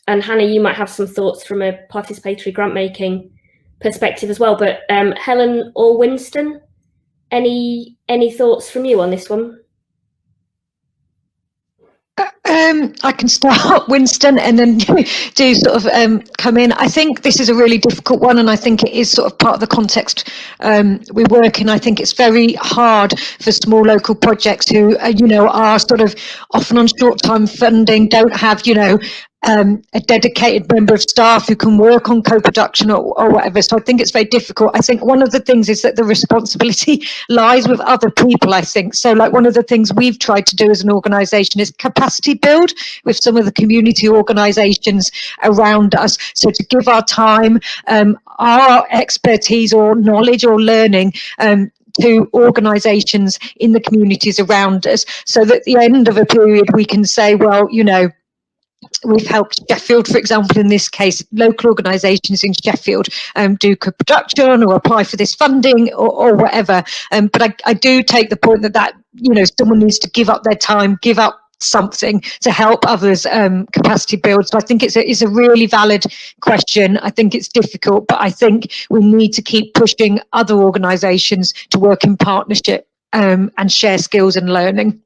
Hannah, you might have some thoughts from a participatory grant making perspective as well, but Helen or Winston, any thoughts from you on this one? I can start, Winston, and then do sort of come in. I think this is a really difficult one, and I think it is sort of part of the context we work in. I think it's very hard for small local projects who, are sort of often on short-time funding, don't have, a dedicated member of staff who can work on co-production or whatever. So I think it's very difficult. I think one of the things is that the responsibility lies with other people, I think. So like one of the things we've tried to do as an organisation is capacity build with some of the community organisations around us. So to give our time, our expertise or knowledge or learning to organisations in the communities around us, so that at the end of a period we can say, well, we've helped Sheffield, for example, in this case, local organisations in Sheffield do co-production or apply for this funding or whatever. But I do take the point that someone needs to give up their time, give up something to help others capacity build. So I think it's a really valid question. I think it's difficult, but I think we need to keep pushing other organisations to work in partnership and share skills and learning.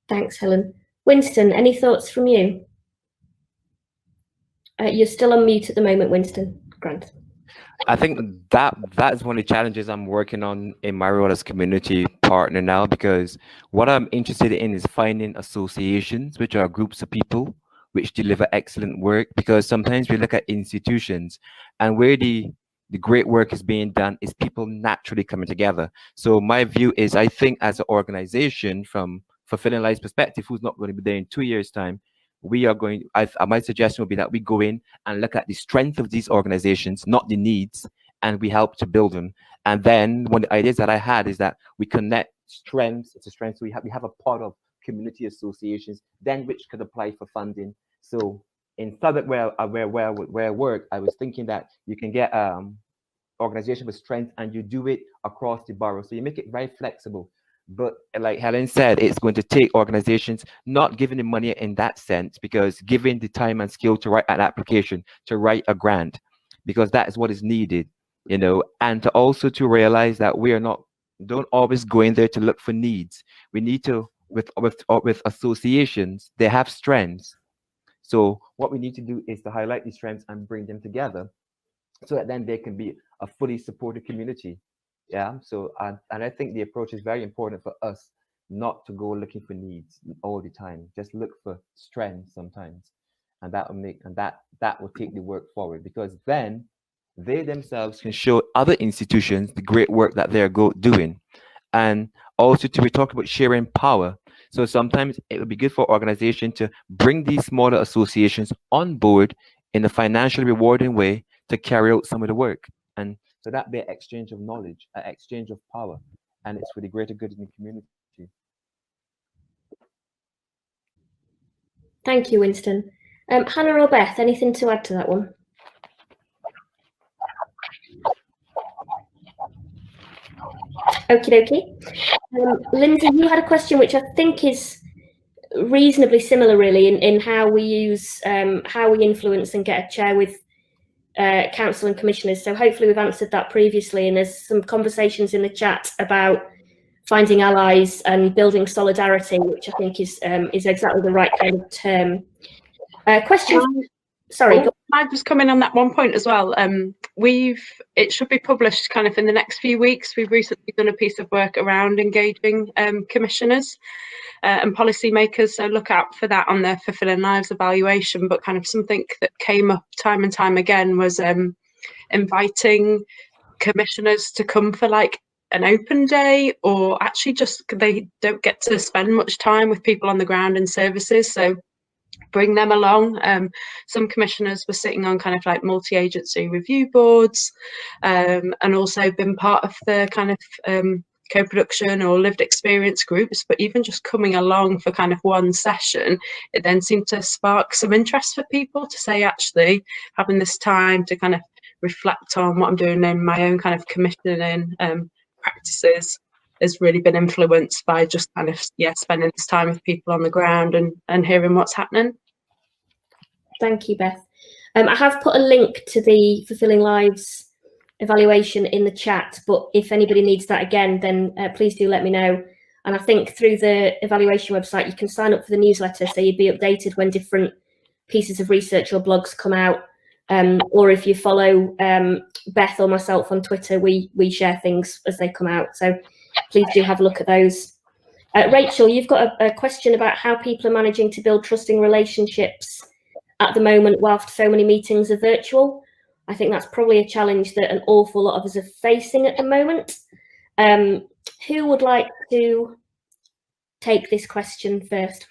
Thanks, Helen. Winston, any thoughts from you? You're still on mute at the moment, Winston. Grant. I think that is one of the challenges I'm working on in my role as community partner now, because what I'm interested in is finding associations, which are groups of people which deliver excellent work, because sometimes we look at institutions and where the great work is being done is people naturally coming together. So my view is, I think as an organization, from Fulfilling Life's perspective, who's not going to be there in 2 years' time, we are going, my suggestion would be that we go in and look at the strength of these organizations, not the needs, and we help to build them. And then one of the ideas that I had is that we connect strengths to strengths. We have a pot of community associations, then which could apply for funding. So in Southwark, where I work, I was thinking that you can get organization with strength and you do it across the borough. So you make it very flexible. But like Helen said, it's going to take organizations not giving the money in that sense, because giving the time and skill to write an application, to write a grant, because that is what is needed, you know, and to also to realize that we are not, don't always go in there to look for needs. We need to, with associations, they have strengths. So what we need to do is to highlight these strengths and bring them together so that then they can be a fully supported community. Yeah. So, and I think the approach is very important for us, not to go looking for needs all the time. Just look for strengths sometimes. And that will make, and that will take the work forward, because then they themselves can show other institutions the great work that they're doing. And also we talk about sharing power. So sometimes it would be good for organization to bring these smaller associations on board in a financially rewarding way to carry out some of the work. And so that be an exchange of knowledge, an exchange of power, and it's for the greater good in the community. Thank you, Winston. Hannah or Beth, anything to add to that one? Okie dokie. Lindsay, you had a question which I think is reasonably similar, really, in how we use, how we influence and get a chair with council and commissioners. So hopefully we've answered that previously, and there's some conversations in the chat about finding allies and building solidarity, which I think is exactly the right kind of term. Question. Sorry. I just come in on that one point as well. It should be published kind of in the next few weeks. We've recently done a piece of work around engaging commissioners and policymakers, so look out for that on the Fulfilling Lives evaluation. But kind of something that came up time and time again was inviting commissioners to come for like an open day, or actually just they don't get to spend much time with people on the ground and services, so bring them along. Some commissioners were sitting on kind of like multi-agency review boards, and also been part of the kind of co-production or lived experience groups, but even just coming along for kind of one session, it then seemed to spark some interest for people to say, actually having this time to kind of reflect on what I'm doing in my own kind of commissioning practices has really been influenced by just kind of spending this time with people on the ground and hearing what's happening. Thank you, Beth. I have put a link to the Fulfilling Lives evaluation in the chat, but if anybody needs that again, then please do let me know. And I think through the evaluation website you can sign up for the newsletter, so you'd be updated when different pieces of research or blogs come out. Or if you follow Beth or myself on Twitter, we share things as they come out. So please do have a look at those. Rachel, you've got a question about how people are managing to build trusting relationships at the moment whilst so many meetings are virtual. I think that's probably a challenge that an awful lot of us are facing at the moment. Who would like to take this question first?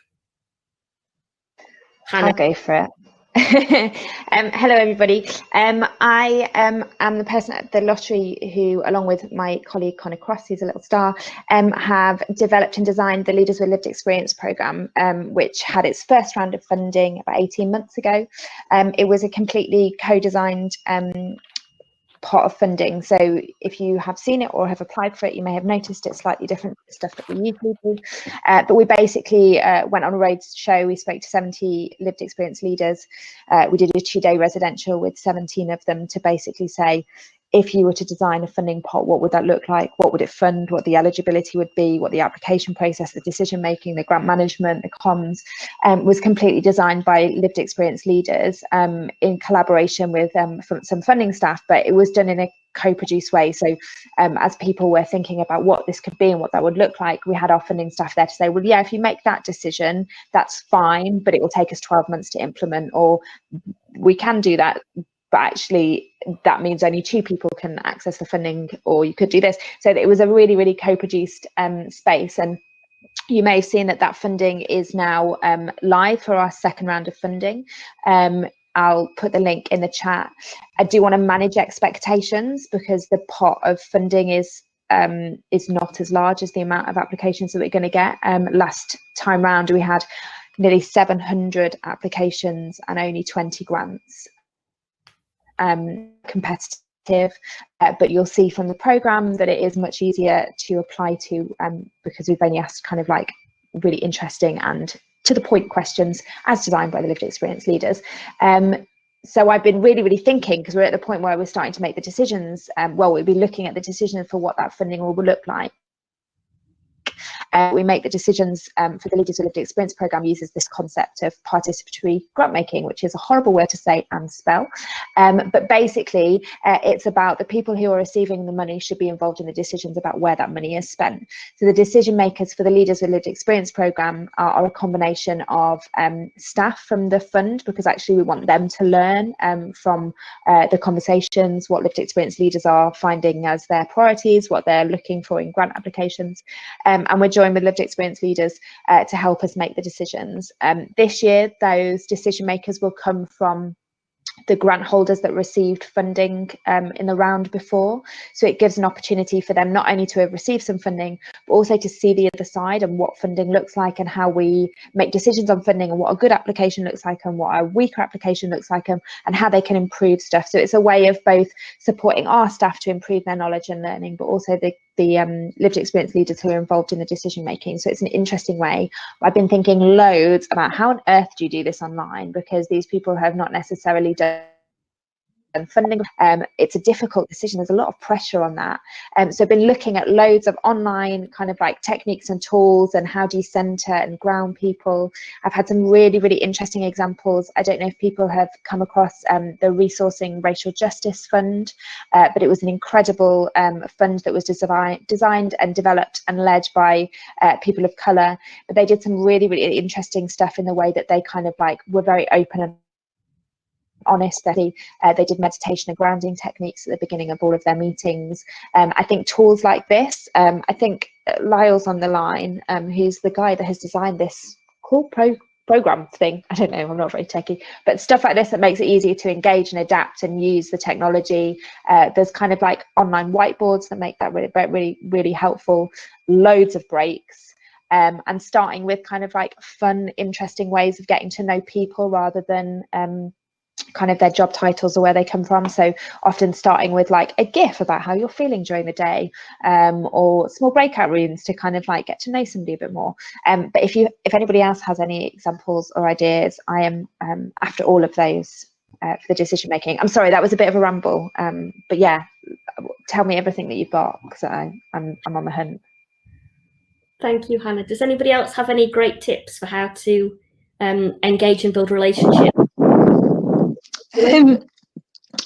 Hannah. I'll go for it. Hello everybody. I am the person at the lottery who, along with my colleague Connor Cross, who's a little star, have developed and designed the Leaders with Lived Experience programme, which had its first round of funding about 18 months ago. It was a completely co-designed pot of funding, so if you have seen it or have applied for it, you may have noticed it's slightly different to stuff that we usually do, but we basically went on a road show. We spoke to 70 lived experience leaders. We did a 2-day residential with 17 of them to basically say, if you were to design a funding pot, what would that look like? What would it fund? What the eligibility would be? What the application process, the decision making, the grant management, the comms, was completely designed by lived experience leaders in collaboration with some funding staff, but it was done in a co-produced way. So as people were thinking about what this could be and what that would look like, we had our funding staff there to say, well, yeah, if you make that decision, that's fine, but it will take us 12 months to implement, or we can do that, but actually that means only 2 people can access the funding, or you could do this. So it was a really, really co-produced space. And you may have seen that funding is now live for our second round of funding. I'll put the link in the chat. I do want to manage expectations because the pot of funding is not as large as the amount of applications that we're going to get. Last time round, we had nearly 700 applications and only 20 grants. Competitive, but you'll see from the programme that it is much easier to apply to because we've only asked kind of like really interesting and to the point questions as designed by the lived experience leaders. So I've been really thinking, because we're at the point where we're starting to make the decisions, well, we'll be looking at the decisions for what that funding will look like. We make the decisions for the Leaders with Lived Experience programme uses this concept of participatory grant making, which is a horrible word to say and spell. But basically, it's about the people who are receiving the money should be involved in the decisions about where that money is spent. So the decision makers for the Leaders with Lived Experience programme are a combination of staff from the fund, because actually we want them to learn from the conversations, what lived experience leaders are finding as their priorities, what they're looking for in grant applications. And we're joined with lived experience leaders to help us make the decisions. This year, those decision makers will come from the grant holders that received funding in the round before. So it gives an opportunity for them not only to have received some funding, but also to see the other side and what funding looks like and how we make decisions on funding and what a good application looks like and what a weaker application looks like and how they can improve stuff. So it's a way of both supporting our staff to improve their knowledge and learning, but also the lived experience leaders who are involved in the decision making. So it's an interesting way. I've been thinking loads about how on earth do you do this online, because these people have not necessarily done funding. It's a difficult decision. There's a lot of pressure on that. So I've been looking at loads of online kind of like techniques and tools and how do you centre and ground people. I've had some really interesting examples. I don't know if people have come across the Resourcing Racial Justice Fund, but it was an incredible fund that was designed and developed and led by people of colour. But they did some really interesting stuff in the way that they kind of like were very open and honest. They did meditation and grounding techniques at the beginning of all of their meetings. I think tools like this, I think Lyle's on the line, who's the guy that has designed this cool program thing. I don't know, I'm not very techie, but stuff like this that makes it easier to engage and adapt and use the technology. There's kind of like online whiteboards that make that really helpful. Loads of breaks. And starting with kind of like fun, interesting ways of getting to know people rather than kind of their job titles or where they come from. So often starting with like a GIF about how you're feeling during the day, or small breakout rooms to kind of like get to know somebody a bit more. But if anybody else has any examples or ideas, I am after all of those for the decision making. I'm sorry, that was a bit of a ramble, but yeah, tell me everything that you've got, because I'm on the hunt. Thank you, Hannah. Does anybody else have any great tips for how to engage and build relationships?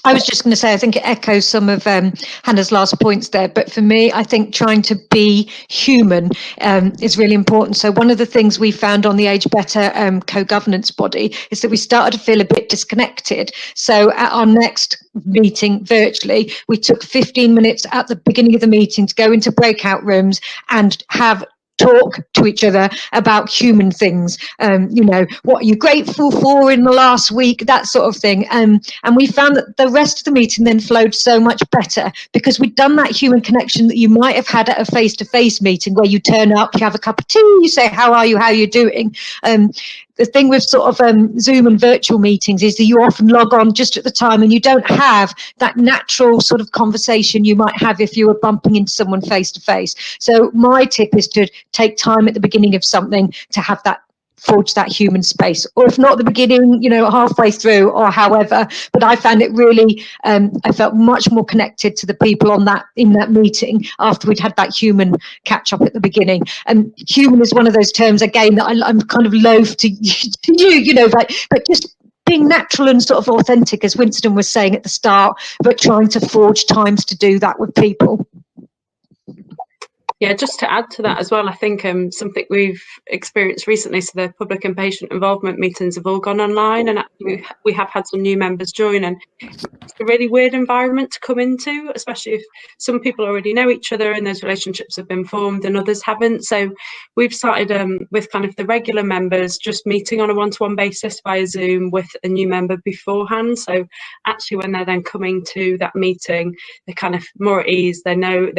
I was just going to say, I think it echoes some of Hannah's last points there. But for me, I think trying to be human is really important. So one of the things we found on the Age Better co-governance body is that we started to feel a bit disconnected. So at our next meeting virtually, we took 15 minutes at the beginning of the meeting to go into breakout rooms and have talk to each other about human things. You know, what are you grateful for in the last week, that sort of thing. And we found that the rest of the meeting then flowed so much better because we'd done that human connection that you might have had at a face-to-face meeting where you turn up, you have a cup of tea, you say, how are you, how are you doing? The thing with sort of Zoom and virtual meetings is that you often log on just at the time and you don't have that natural sort of conversation you might have if you were bumping into someone face to face. So my tip is to take time at the beginning of something to have that, forge that human space, or if not at the beginning, you know, halfway through or however. But I found it really, I felt much more connected to the people in that meeting after we'd had that human catch up at the beginning. And human is one of those terms again that I'm kind of loath to you know, but just being natural and sort of authentic, as Winston was saying at the start, but trying to forge times to do that with people. Yeah, just to add to that as well, I think something we've experienced recently, so the public and patient involvement meetings have all gone online, and actually we have had some new members join, and it's a really weird environment to come into, especially if some people already know each other and those relationships have been formed and others haven't. So we've started with kind of the regular members just meeting on a one-to-one basis via Zoom with a new member beforehand. So actually when they're then coming to that meeting, they're kind of more at ease, they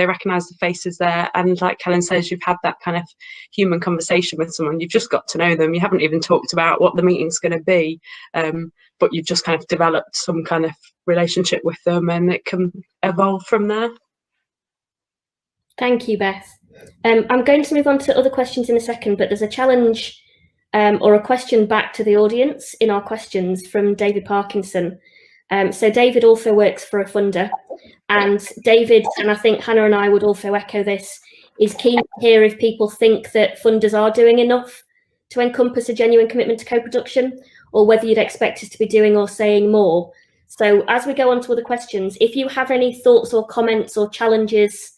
recognise the faces there, and like Helen says, you've had that kind of human conversation with someone, you've just got to know them, you haven't even talked about what the meeting's going to be, but you've just kind of developed some kind of relationship with them, and it can evolve from there. Thank you, Beth. I'm going to move on to other questions in a second, but there's a challenge or a question back to the audience in our questions from David Parkinson. So David also works for a funder, and David, and I think Hannah and I would also echo this, is keen to hear if people think that funders are doing enough to encompass a genuine commitment to co-production, or whether you'd expect us to be doing or saying more. So as we go on to other questions, if you have any thoughts or comments or challenges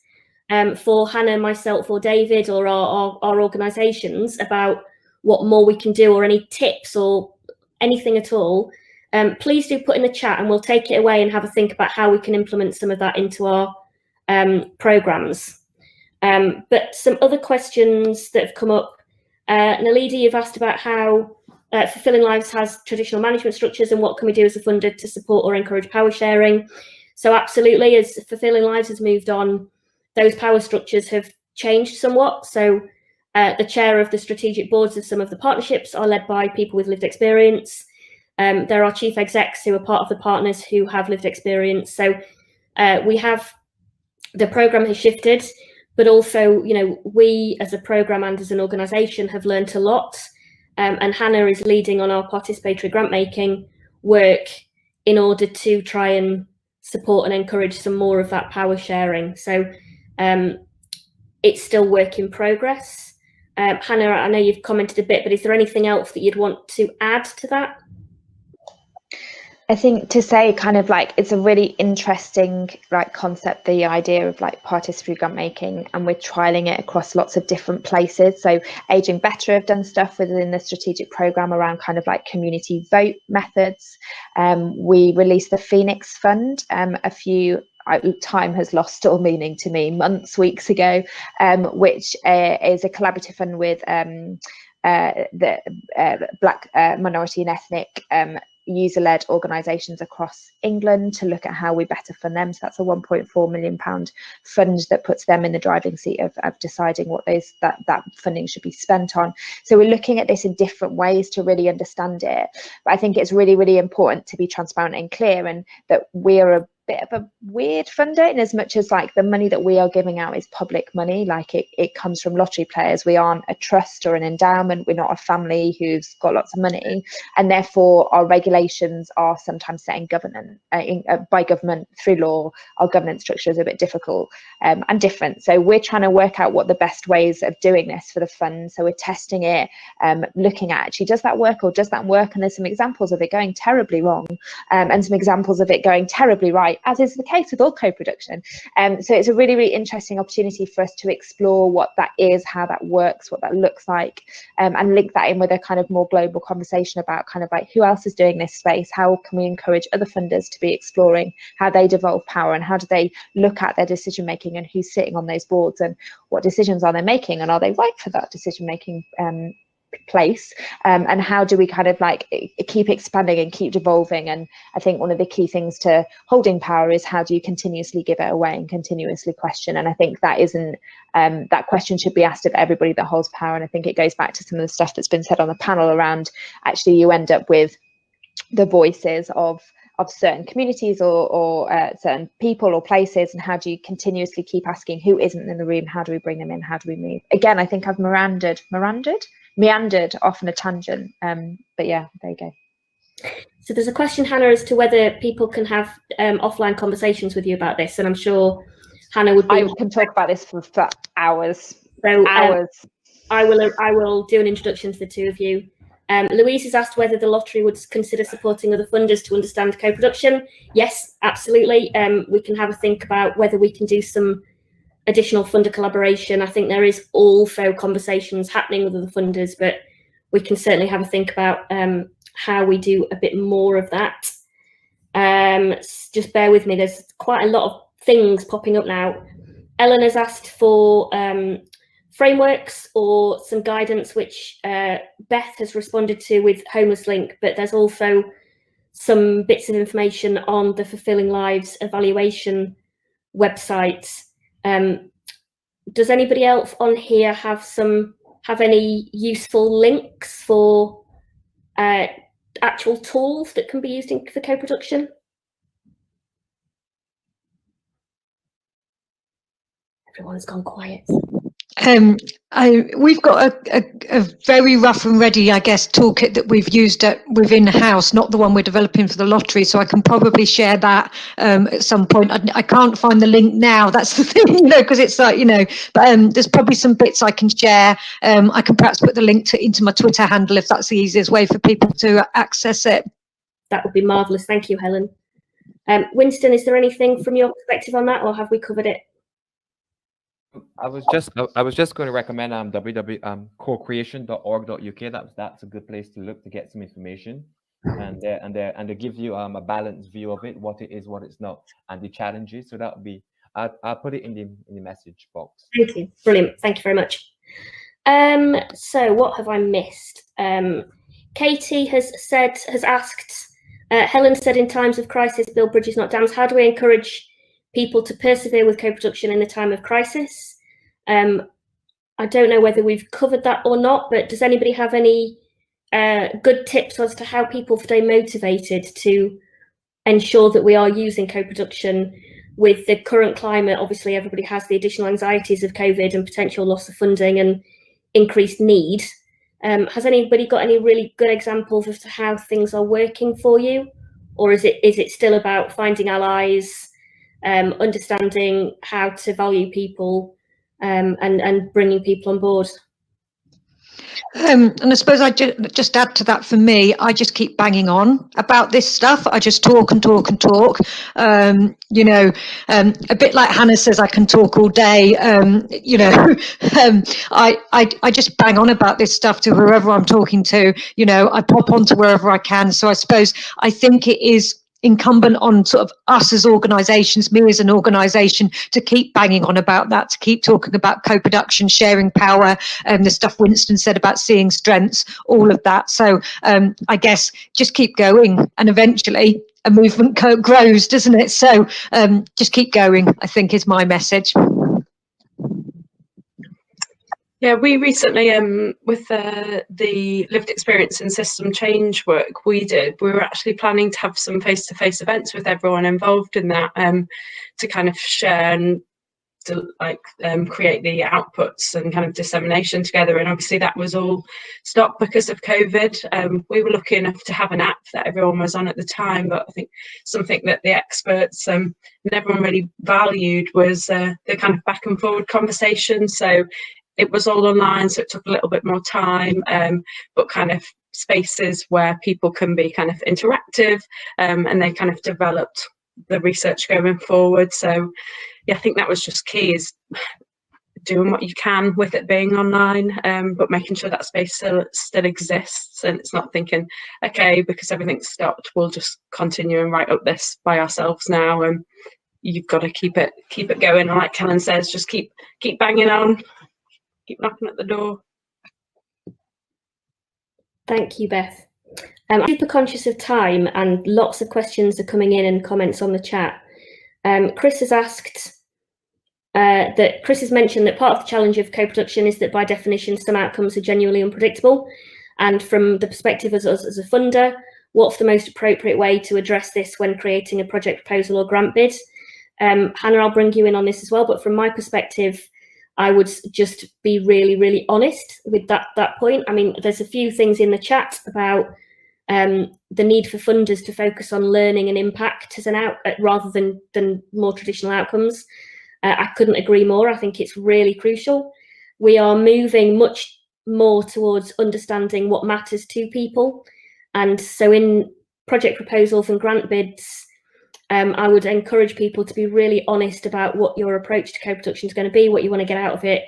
for Hannah, myself, or David, or our organisations about what more we can do, or any tips or anything at all, please do put in the chat, and we'll take it away and have a think about how we can implement some of that into our programmes. But some other questions that have come up. Nalida, you've asked about how Fulfilling Lives has traditional management structures, and what can we do as a funder to support or encourage power sharing. So absolutely, as Fulfilling Lives has moved on, those power structures have changed somewhat. So the chair of the strategic boards of some of the partnerships are led by people with lived experience. There are chief execs who are part of the partners who have lived experience. So we have, the programme has shifted, but also, you know, we as a programme and as an organisation have learnt a lot. And Hannah is leading on our participatory grant making work in order to try and support and encourage some more of that power sharing. So it's still work in progress. Hannah, I know you've commented a bit, but is there anything else that you'd want to add to that? I think to say kind of like, it's a really interesting like concept, the idea of like participatory grant making, and we're trialing it across lots of different places. So Aging Better have done stuff within the strategic programme around kind of like community vote methods. We released the Phoenix Fund time has lost all meaning to me, weeks ago, which is a collaborative fund with the Black, minority and ethnic user-led organisations across England to look at how we better fund them. So that's a £1.4 million fund that puts them in the driving seat of deciding what that funding should be spent on. So we're looking at this in different ways to really understand it. But I think it's really, really important to be transparent and clear, and that we're a bit of a weird funder in as much as like the money that we are giving out is public money, like it comes from lottery players. We aren't a trust or an endowment, we're not a family who's got lots of money, and therefore our regulations are sometimes set in government by government through law. Our governance structure is a bit difficult and different, so we're trying to work out what the best ways of doing this for the fund. So we're testing it, looking at actually, does that work or does that work, and there's some examples of it going terribly wrong and some examples of it going terribly right, as is the case with all co-production. So it's a really, really interesting opportunity for us to explore what that is, how that works, what that looks like, and link that in with a kind of more global conversation about kind of like who else is doing this space, how can we encourage other funders to be exploring how they devolve power, and how do they look at their decision making, and who's sitting on those boards, and what decisions are they making, and are they right for that decision making place, and how do we kind of like keep expanding and keep devolving. And I think one of the key things to holding power is how do you continuously give it away and continuously question, and I think that isn't that question should be asked of everybody that holds power. And I think it goes back to some of the stuff that's been said on the panel around actually you end up with the voices of certain communities or certain people or places, and how do you continuously keep asking who isn't in the room, how do we bring them in, how do we move. Again, I think I've meandered off on a tangent, but yeah, there you go. So there's a question, Hannah, as to whether people can have offline conversations with you about this, and I'm sure Hannah would be... I can talk about this for hours. So hours. I will do an introduction to the two of you. Louise has asked whether the lottery would consider supporting other funders to understand co-production. Yes, absolutely. We can have a think about whether we can do some additional funder collaboration. I think there is also conversations happening with other funders, but we can certainly have a think about how we do a bit more of that. Just bear with me, there's quite a lot of things popping up now. Ellen has asked for frameworks or some guidance, which Beth has responded to with Homeless Link, but there's also some bits of information on the Fulfilling Lives evaluation website. Does anybody else on here have any useful links for actual tools that can be used for co-production? Everyone's gone quiet. We've got a very rough and ready, I guess, toolkit that we've used within house, not the one we're developing for the lottery. So I can probably share that at some point. I can't find the link now. That's the thing, because it's like, but there's probably some bits I can share. I can perhaps put the link into my Twitter handle if that's the easiest way for people to access it. That would be marvellous. Thank you, Helen. Winston, is there anything from your perspective on that, or have we covered it? I was just going to recommend www.cocreation.org.uk. That's a good place to look to get some information, and they give you a balanced view of it, what it is, what it's not, and the challenges. So that would be, I'll put it in the message box. Thank you, brilliant. Thank you very much. So what have I missed? Katie has asked. Helen said, in times of crisis, build bridges, not dams. How do we encourage people to persevere with co-production in the time of crisis? I don't know whether we've covered that or not, but does anybody have any good tips as to how people stay motivated to ensure that we are using co-production with the current climate? Obviously, everybody has the additional anxieties of COVID and potential loss of funding and increased need. Has anybody got any really good examples as to how things are working for you? Or is it still about finding allies, understanding how to value people, and bringing people on board? And I suppose I just add to that, for me, I just keep banging on about this stuff. I just talk and talk and talk. A bit like Hannah says, I can talk all day. I just bang on about this stuff to whoever I'm talking to. I pop onto wherever I can. So I suppose I think it is incumbent on sort of us as organisations, me as an organisation, to keep banging on about that, to keep talking about co-production, sharing power, the stuff Winston said about seeing strengths, all of that. So I guess just keep going, and eventually a movement grows, doesn't it? So just keep going, I think, is my message. Yeah, we recently, with the lived experience and system change work we did, we were actually planning to have some face-to-face events with everyone involved in that, to kind of share and to create the outputs and kind of dissemination together. And obviously that was all stopped because of COVID. We were lucky enough to have an app that everyone was on at the time, but I think something that the experts and everyone really valued was the kind of back and forward conversation. So it was all online, so it took a little bit more time, but kind of spaces where people can be kind of interactive, and they kind of developed the research going forward. So yeah, I think that was just key, is doing what you can with it being online, but making sure that space still exists, and it's not thinking, okay, because everything's stopped, we'll just continue and write up this by ourselves now. And you've got to keep it going. And like Helen says, just keep banging on. Keep knocking at the door. Thank you, Beth. I'm super conscious of time, and lots of questions are coming in and comments on the chat. Chris has asked that Chris has mentioned that part of the challenge of co-production is that by definition some outcomes are genuinely unpredictable, and from the perspective of us as a funder, what's the most appropriate way to address this when creating a project proposal or grant bid? Hannah, I'll bring you in on this as well, but from my perspective, I would just be really, really honest with that point. I mean, there's a few things in the chat about the need for funders to focus on learning and impact as rather than more traditional outcomes. I couldn't agree more. I think it's really crucial. We are moving much more towards understanding what matters to people. And so in project proposals and grant bids, I would encourage people to be really honest about what your approach to co-production is going to be, what you want to get out of it.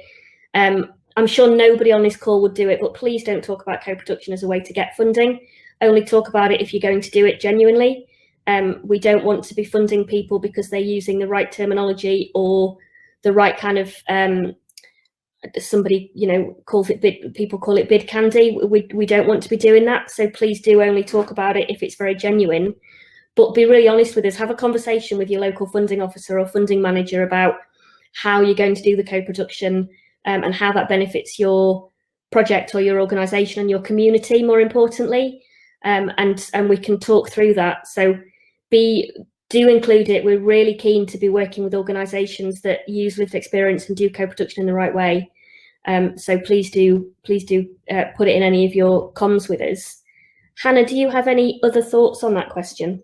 I'm sure nobody on this call would do it, but please don't talk about co-production as a way to get funding. only talk about it if you're going to do it genuinely. We don't want to be funding people because they're using the right terminology or the right kind of somebody, calls it bid, people call it bid candy. We don't want to be doing that. So please do only talk about it if it's very genuine, but be really honest with us. Have a conversation with your local funding officer or funding manager about how you're going to do the co-production and how that benefits your project or your organisation and your community, more importantly. And we can talk through that. So do include it. We're really keen to be working with organisations that use lived experience and do co-production in the right way. So please do put it in any of your comms with us. Hannah, do you have any other thoughts on that question?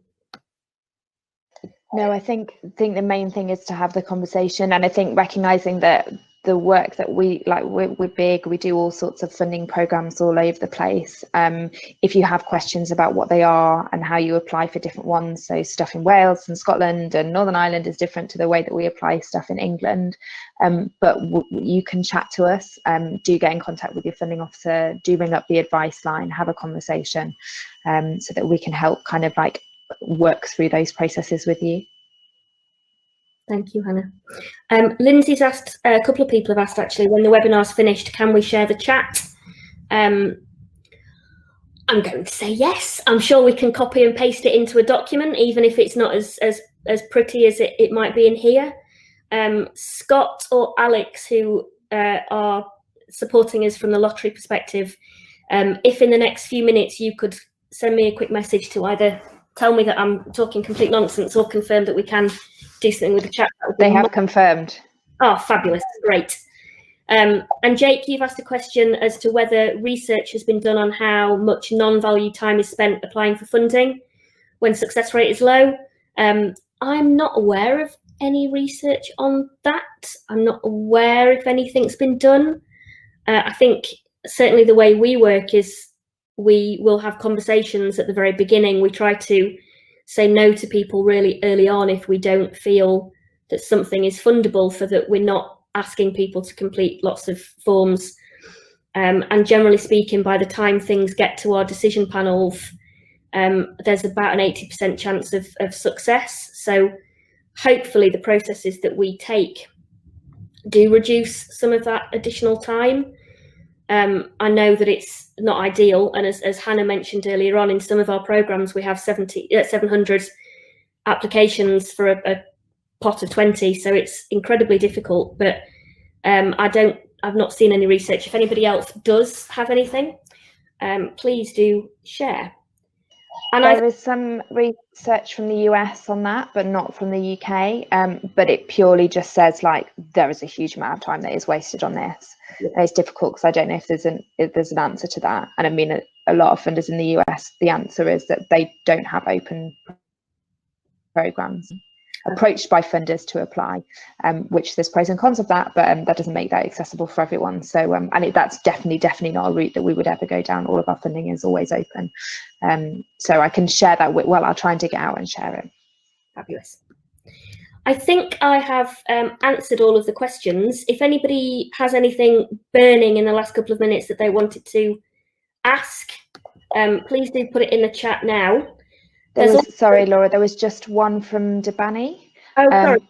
No, I think the main thing is to have the conversation, and I think recognising that the work that we're big, we do all sorts of funding programs all over the place. If you have questions about what they are and how you apply for different ones, so stuff in Wales and Scotland and Northern Ireland is different to the way that we apply stuff in England. But you can chat to us, do get in contact with your funding officer, do ring up the advice line, have a conversation, so that we can help kind of like work through those processes with you. Thank you, Hannah. Lindsay's asked, a couple of people have asked actually, when the webinar's finished, can we share the chat? I'm going to say yes. I'm sure we can copy and paste it into a document, even if it's not as pretty as it might be in here. Scott or Alex, who are supporting us from the lottery perspective, if in the next few minutes you could send me a quick message to either tell me that I'm talking complete nonsense or confirm that we can do something with the chat. They have confirmed. Oh, fabulous. Great. And Jake, you've asked a question as to whether research has been done on how much non-value time is spent applying for funding when success rate is low. I'm not aware of any research on that. I'm not aware if anything's been done. I think certainly the way we work is we will have conversations at the very beginning. We try to say no to people really early on if we don't feel that something is fundable, so that we're not asking people to complete lots of forms. And generally speaking, by the time things get to our decision panels, there's about an 80% chance of success. So hopefully the processes that we take do reduce some of that additional time. I know that it's not ideal, and as Hannah mentioned earlier on, in some of our programs we have 700 applications for a pot of 20, so it's incredibly difficult. But I've not seen any research. If anybody else does have anything, please do share. And there is some research from the US on that, but not from the UK. But it purely just says like there is a huge amount of time that is wasted on this. Yeah. And it's difficult because I don't know if there's an answer to that. And I mean, a lot of funders in the US, the answer is that they don't have open programs. Approached by funders to apply, which there's pros and cons of that, but that doesn't make that accessible for everyone. So that's definitely not a route that we would ever go down. All of our funding is always open. So I can share that with, I'll try and dig it out and share it. Fabulous. I think I have answered all of the questions. If anybody has anything burning in the last couple of minutes that they wanted to ask, please do put it in the chat now. Sorry, Laura, there was just one from Debani. Oh, sorry.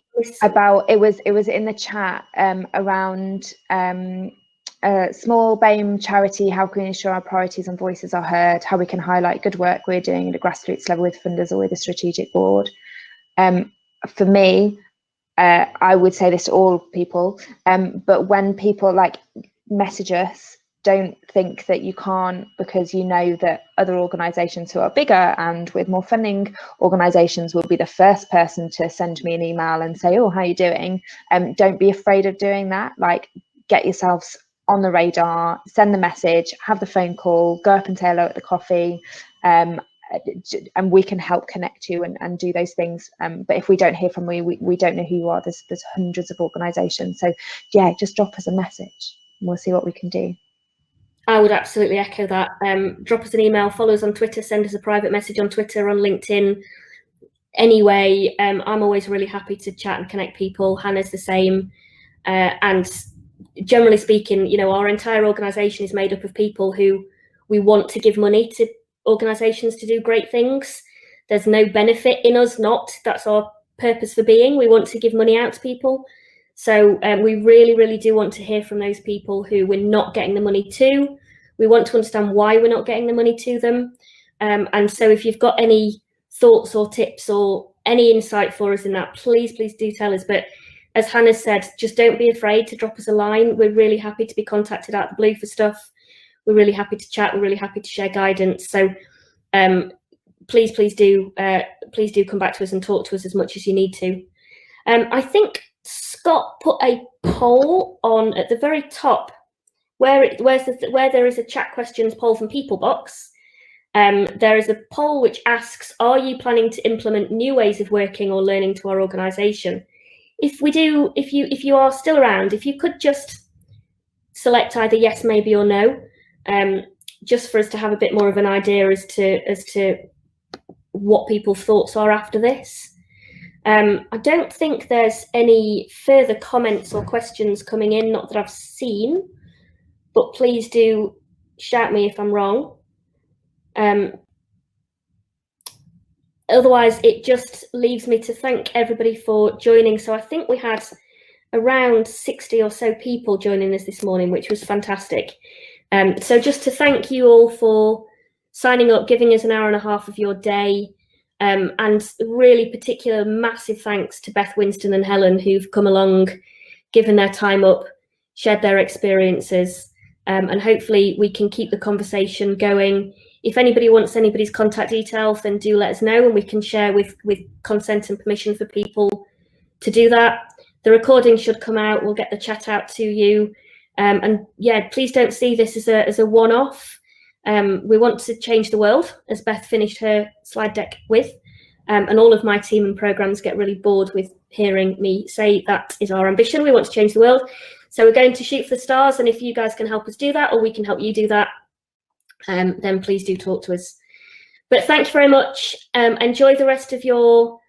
About it was in the chat around small BAME charity. How can we ensure our priorities and voices are heard? How we can highlight good work we're doing at a grassroots level with funders or with a strategic board. For me, I would say this to all people, but when people like message us, don't think that you can't, because you know that other organisations who are bigger and with more funding organisations will be the first person to send me an email and say, oh, how are you doing? Don't be afraid of doing that. Like, get yourselves on the radar, send the message, have the phone call, go up and say hello at the coffee, and we can help connect you and do those things. But if we don't hear from you, we don't know who you are. There's hundreds of organisations. So yeah, just drop us a message and we'll see what we can do. I would absolutely echo that. Drop us an email, follow us on Twitter, send us a private message on Twitter, on LinkedIn. Anyway, I'm always really happy to chat and connect people. Hannah's the same. And generally speaking, our entire organisation is made up of people who we want to give money to organisations to do great things. There's no benefit in us not. That's our purpose for being. We want to give money out to people. So we really, really do want to hear from those people who we're not getting the money to. We want to understand why we're not getting the money to them. And so if you've got any thoughts or tips or any insight for us in that, please do tell us. But as Hannah said, just don't be afraid to drop us a line. We're really happy to be contacted out of the blue for stuff. We're really happy to chat. We're really happy to share guidance. So please do come back to us and talk to us as much as you need to. I think Scott put a poll on at the very top where there is a chat questions poll from People box. There is a poll which asks, are you planning to implement new ways of working or learning to our organisation? If you are still around, if you could just select either yes, maybe or no, just for us to have a bit more of an idea as to what people's thoughts are after this. I don't think there's any further comments or questions coming in, not that I've seen, but please do shout me if I'm wrong. Otherwise, it just leaves me to thank everybody for joining. So I think we had around 60 or so people joining us this morning, which was fantastic. So just to thank you all for signing up, giving us an hour and a half of your day, and really particular massive thanks to Beth, Winston and Helen, who've come along, given their time up, shared their experiences, and hopefully we can keep the conversation going. If anybody wants anybody's contact details, then do let us know, and we can share with consent and permission for people to do that. The recording should come out. We'll get the chat out to you. And yeah, please don't see this as a one-off. We want to change the world, as Beth finished her slide deck with. And all of my team and programs get really bored with hearing me say that is our ambition. We want to change the world. So we're going to shoot for the stars. And if you guys can help us do that, or we can help you do that, then please do talk to us. But thank you very much. Enjoy the rest of your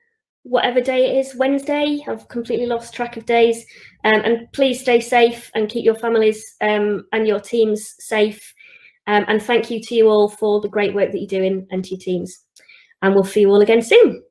whatever day it is, Wednesday. I've completely lost track of days. And please stay safe and keep your families and your teams safe. And thank you to you all for the great work that you're doing and to your teams. And we'll see you all again soon.